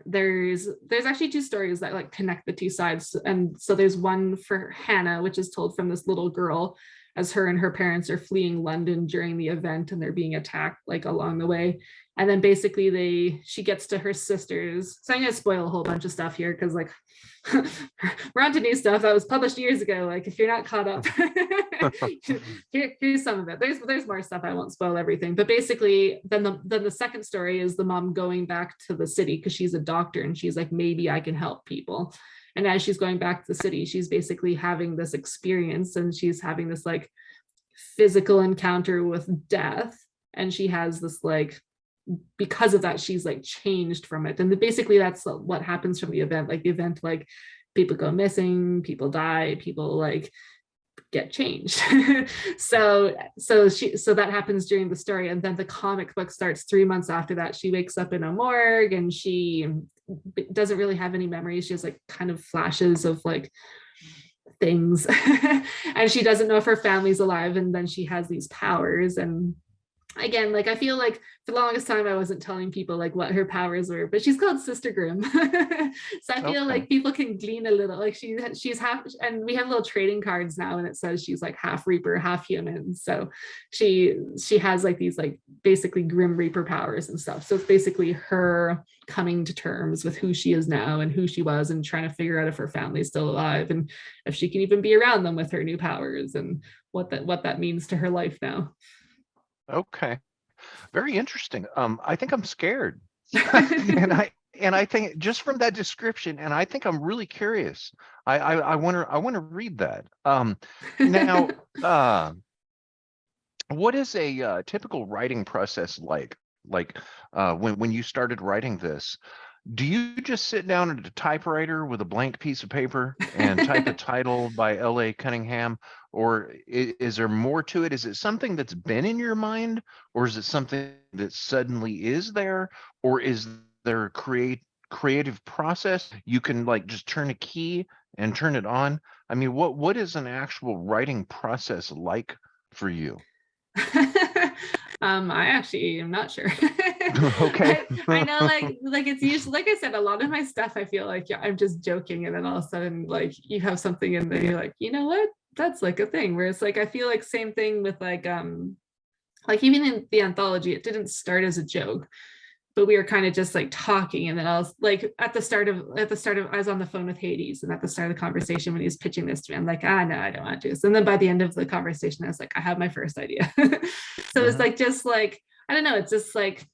there's actually two stories that like connect the two sides. And so there's one for Hannah, which is told from this little girl as her and her parents are fleeing London during the event and they're being attacked like along the way. And then basically she gets to her sisters. So I'm gonna spoil a whole bunch of stuff here because like we're on to new stuff that was published years ago. Like if you're not caught up, here's some of it. There's more stuff. I won't spoil everything. But basically, then the second story is the mom going back to the city because she's a doctor and she's like, maybe I can help people. And as she's going back to the city, she's basically having this experience and she's having this like physical encounter with death. And she has this like, because of that, she's like changed from it. And basically that's what happens from the event. Like the event, like people go missing, people die, people like get changed. so that happens during the story. And then the comic book starts 3 months after that. She wakes up in a morgue and she doesn't really have any memories. She has like kind of flashes of like things and she doesn't know if her family's alive, and then she has these powers. And again, like I feel like for the longest time I wasn't telling people like what her powers were, but she's called Sister Grimm. So I feel like people can glean a little, like she's half, and we have little trading cards now and it says she's like half Reaper, half human. So she has like these like basically Grim Reaper powers and stuff. So it's basically her coming to terms with who she is now and who she was and trying to figure out if her family's still alive and if she can even be around them with her new powers and what that means to her life now. okay. Very interesting. I think I'm scared. And I think just from that description, and I think I'm really curious. I want to read that. Now, what is a typical writing process like? Like when you started writing this, do you just sit down at a typewriter with a blank piece of paper and type a title by L.A. Cunningham, or is there more to it? Is it something that's been in your mind, or is it something that suddenly is there, or is there a creative process you can like just turn a key and turn it on? I mean, what is an actual writing process like for you? I actually am not sure. Okay. I know like it's usually, like I said, a lot of my stuff I feel like, yeah, I'm just joking and then all of a sudden like you have something in there, you're like, you know what, that's like a thing. Where it's like I feel like same thing with like even in the anthology, it didn't start as a joke, but we were kind of just like talking. And then I was like at the start of I was on the phone with Hades, and at the start of the conversation when he was pitching this to me, I'm like, no, I don't want to. So then by the end of the conversation I was like, I have my first idea. So it's Mhm. like just like, I don't know, it's just like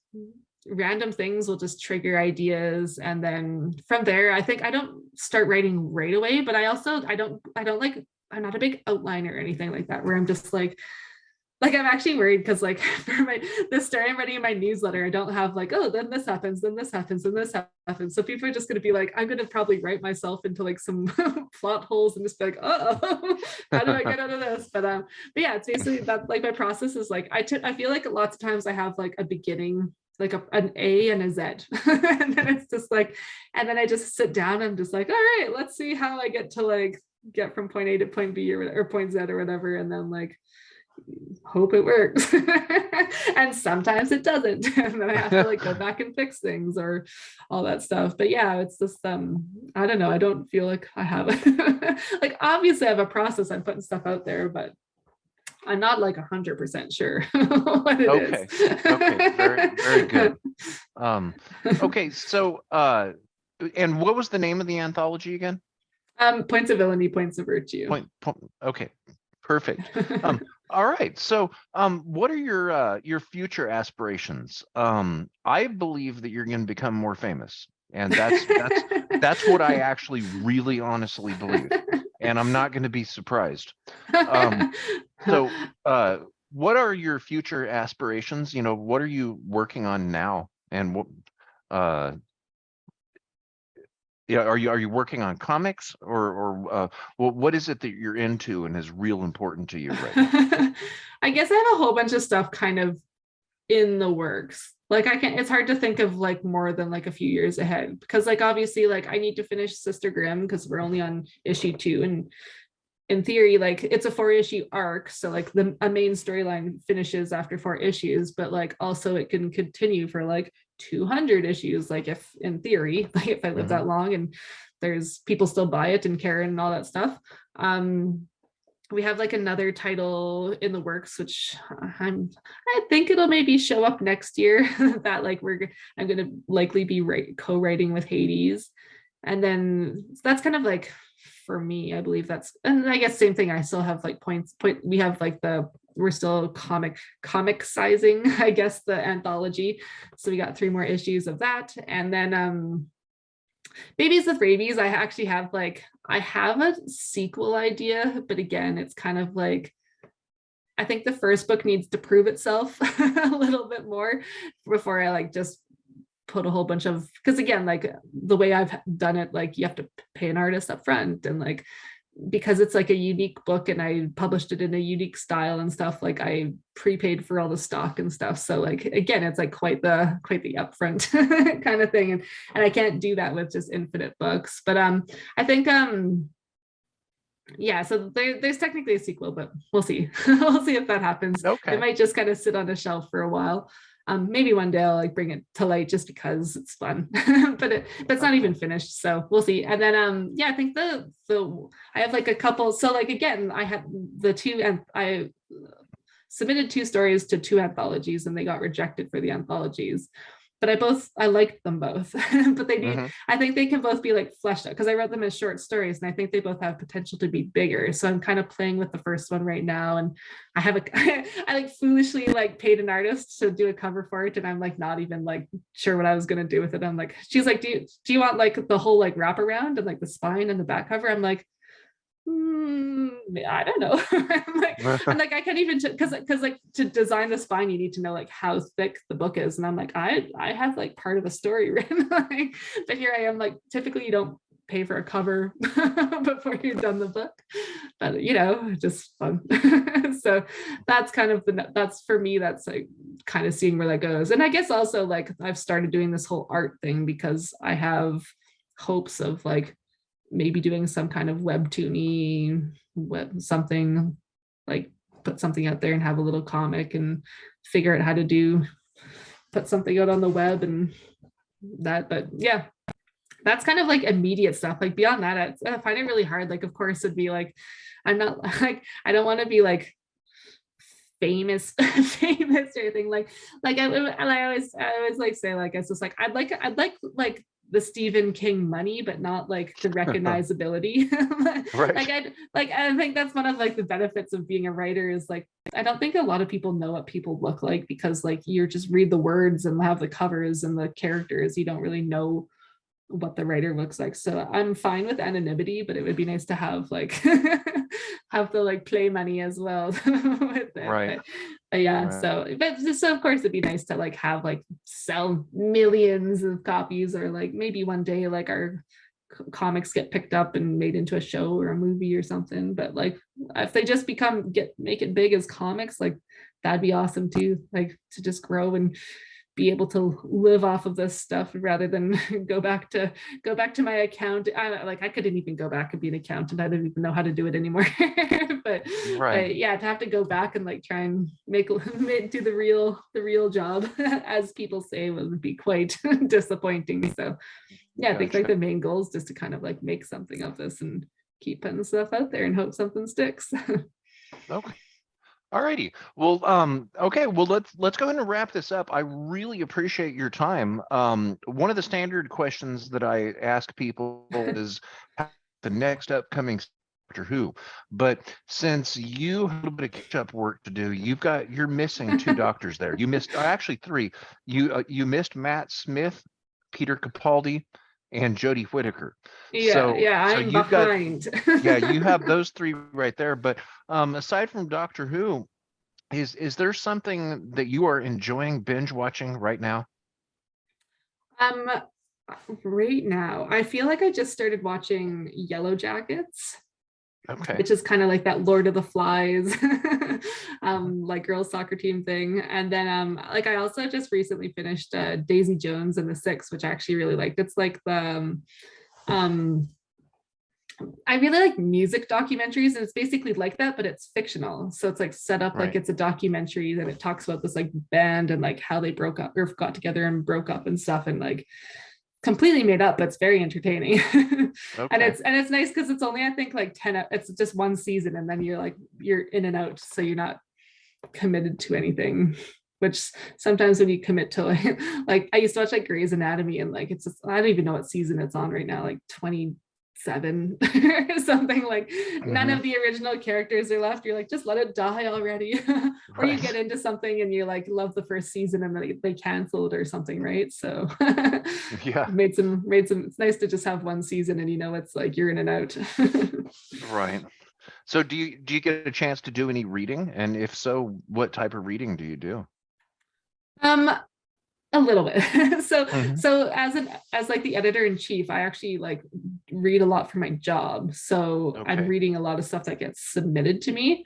random things will just trigger ideas. And then from there, I think I don't start writing right away, but I don't like, I'm not a big outliner or anything like that, where I'm just like, like I'm actually worried because like for the story I'm writing in my newsletter, I don't have like, oh, then this happens, then this happens, then this happens. So people are just gonna be like, I'm gonna probably write myself into like some plot holes and just be like, oh, how do I get out of this? But yeah, it's basically that, like my process is like I feel like lots of times I have like a beginning, like an A and a Z. And then it's just like, and then I just sit down and I'm just like, all right, let's see how I get to like get from point A to point B or point Z or whatever. And then like hope it works. And sometimes it doesn't. And then I have to like go back and fix things or all that stuff. But yeah, it's just I don't know. I don't feel like I have like obviously I have a process. I'm putting stuff out there, but I'm not like 100% sure what it Okay. is. Okay. Very good. Okay. So, and what was the name of the anthology again? Points of villainy, points of virtue. Okay. Perfect. All right. So, what are your future aspirations? I believe that you're going to become more famous, and that's what I actually really honestly believe, and I'm not going to be surprised. So, what are your future aspirations? You know, what are you working on now, and what, uh, yeah, are you working on comics or what is it that you're into and is real important to you right now? I guess I have a whole bunch of stuff kind of in the works. Like I can't, it's hard to think of like more than like a few years ahead because like obviously like I need to finish Sister Grimm because we're only on issue 2, and in theory like it's a 4-issue arc, so like a main storyline finishes after 4 issues, but like also it can continue for like 200 issues, like if in theory, like if I live that long and there's people still buy it and care and all that stuff. We have like another title in the works, which I think it'll maybe show up next year that like I'm going to likely be co-writing with Hades. And then that's kind of like for me, I believe that's, and I guess same thing. I still have like we have like we're still comic sizing, I guess, the anthology. So we got 3 more issues of that. And then Babies with Rabies, I actually have I have a sequel idea, but again, it's kind of like, I think the first book needs to prove itself a little bit more before I like just put a whole bunch of, because again, like the way I've done it, like you have to pay an artist up front, and like because it's like a unique book and I published it in a unique style and stuff, like I prepaid for all the stock and stuff. So like again, it's like quite the upfront kind of thing. And I can't do that with just infinite books. But I think yeah, so there's technically a sequel, but we'll see. We'll see if that happens. Okay. It might just kind of sit on a shelf for a while. Maybe one day I'll like bring it to light just because it's fun, but it's not even finished, so we'll see. And then yeah, I think the I have like a couple. So like again, I had the 2, and I submitted 2 stories to 2 anthologies, and they got rejected for the anthologies. But I liked them both, but they need, I think they can both be like fleshed out because I wrote them as short stories, and I think they both have potential to be bigger. So I'm kind of playing with the first one right now, and I have I like foolishly like paid an artist to do a cover for it, and I'm like not even like sure what I was gonna do with it. I'm like, she's like, do you want like the whole like wraparound and like the spine and the back cover? I'm like, I don't know. I'm like I can't even, because like to design the spine you need to know like how thick the book is, and I'm like I have like part of the story written, like, but here I am like typically you don't pay for a cover before you've done the book, but you know, just fun. So that's kind of that's for me, that's like kind of seeing where that goes. And I guess also like I've started doing this whole art thing because I have hopes of like maybe doing some kind of webtoony something, like put something out there and have a little comic and figure out how to put something out on the web and that. But yeah, that's kind of like immediate stuff. Like beyond that, I find it really hard. Like of course it'd be like, I'm not like, I don't want to be like famous or anything, like I always like say like it's just like I'd like the Stephen King money, but not like the recognizability. Right. I think that's one of like the benefits of being a writer is like I don't think a lot of people know what people look like because like you just read the words and have the covers and the characters. You don't really know what the writer looks like. So I'm fine with anonymity, but it would be nice to have like have the like play money as well with it. Right. But yeah, Right. so of course it'd be nice to like have like sell millions of copies, or like maybe one day like our comics get picked up and made into a show or a movie or something. But like if they just make it big as comics, like that'd be awesome too, like to just grow and be able to live off of this stuff rather than go back to my account. I couldn't even go back and be an accountant. I didn't even know how to do it anymore. but Right. but yeah, to have to go back and like try and do the real job, as people say, would be quite disappointing. So yeah, I think like Gotcha. the main goal is just to kind of like make something of this and keep putting stuff out there and hope something sticks. Okay. All righty. Well, okay. Well, let's go ahead and wrap this up. I really appreciate your time. One of the standard questions that I ask people is the next upcoming Doctor Who. But since you have a little bit of catch-up work to do, you're missing two doctors there. You missed actually three. You missed Matt Smith, Peter Capaldi, and Jodie Whittaker. Yeah, So I'm you've got, behind. yeah, you have those three right there. But aside from Doctor Who, is there something that you are enjoying binge watching right now? um right now I feel like I just started watching Yellow Jackets, Okay. which is kind of like that Lord of the Flies like girls soccer team thing. And then like I also just recently finished Daisy Jones and the Six, which I actually really liked. It's like the um I really like music documentaries, and it's basically like that, but it's fictional. So it's like set up like Right. it's a documentary that it talks about this like band and like how they broke up or got together and broke up and stuff, and like completely made up, but it's very entertaining. and Okay. it's nice because it's only I think like 10, it's just one season, and then you're in and out, so you're not committed to anything. Which sometimes when you commit to like I used to watch like Grey's Anatomy, and like it's just I don't even know what season it's on right now, like 27 or something. Like none Hmm. of the original characters are left. You're like, just let it die already. Or you get Right. into something and you like love the first season and then they canceled or something, right? So Yeah. made some it's nice to just have one season and it's like you're in and out. Right. So do you get a chance to do any reading? And if so, what type of reading do you do? um a little bit. so Hmm. so as like the editor in chief, I actually like read a lot for my job, so I'm Okay. reading a lot of stuff that gets submitted to me.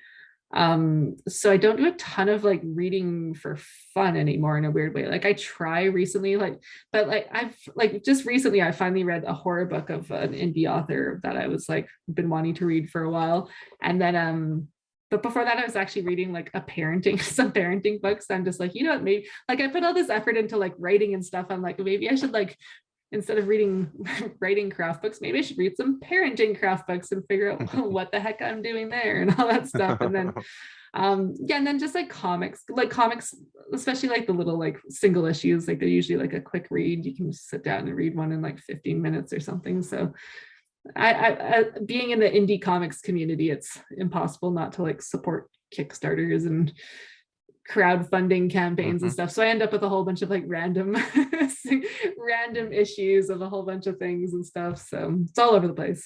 So I don't do a ton of like reading for fun anymore in a weird way. Like I try recently, like, but like I've like just recently I finally read a horror book of an indie author that I was like been wanting to read for a while. And then but before that I was actually reading like some parenting books. I'm just like, maybe like I put all this effort into like writing and stuff. I'm like, maybe I should like instead of reading writing craft books, maybe I should read some parenting craft books and figure out what the heck I'm doing there and all that stuff. And then yeah, and then just like comics, especially like the little like single issues, like they're usually like a quick read. You can just sit down and read one in like 15 minutes or something. So I being in the indie comics community, it's impossible not to like support Kickstarters and crowdfunding campaigns and Hmm. stuff. So I end up with a whole bunch of like random random issues of a whole bunch of things and stuff. So it's all over the place.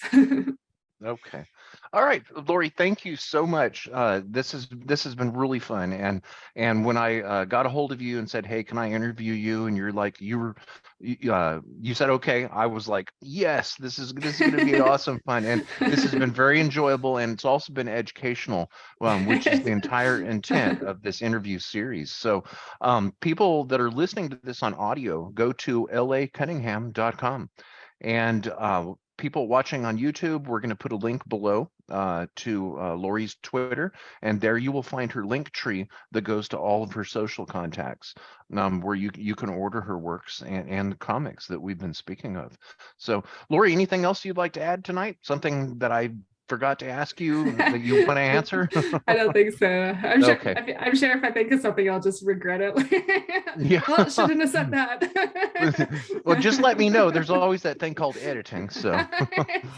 Okay. All right, Laurie, thank you so much. This has been really fun. And when I got a hold of you and said, "Hey, can I interview you?" and you're like, you said okay. I was like, "Yes, this is going to be awesome fun." And this has been very enjoyable, and it's also been educational, which is the entire intent of this interview series. So, people that are listening to this on audio, go to lacunningham.com. And people watching on YouTube, we're going to put a link below to Laurie's Twitter, and there you will find her link tree that goes to all of her social contacts, where you can order her works and the comics that we've been speaking of. So, Laurie, anything else you'd like to add tonight? Something that I forgot to ask you that you want to answer? I don't think so. I'm sure. Okay. I'm sure if I think of something, I'll just regret it. Yeah. Well, shouldn't have said that. Well, just let me know. There's always that thing called editing. So,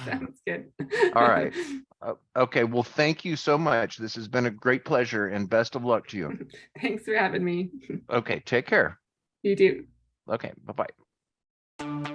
Sounds good. all right. Okay. Well, thank you so much. This has been a great pleasure and best of luck to you. Thanks for having me. Okay. Take care. You too. Okay. Bye bye.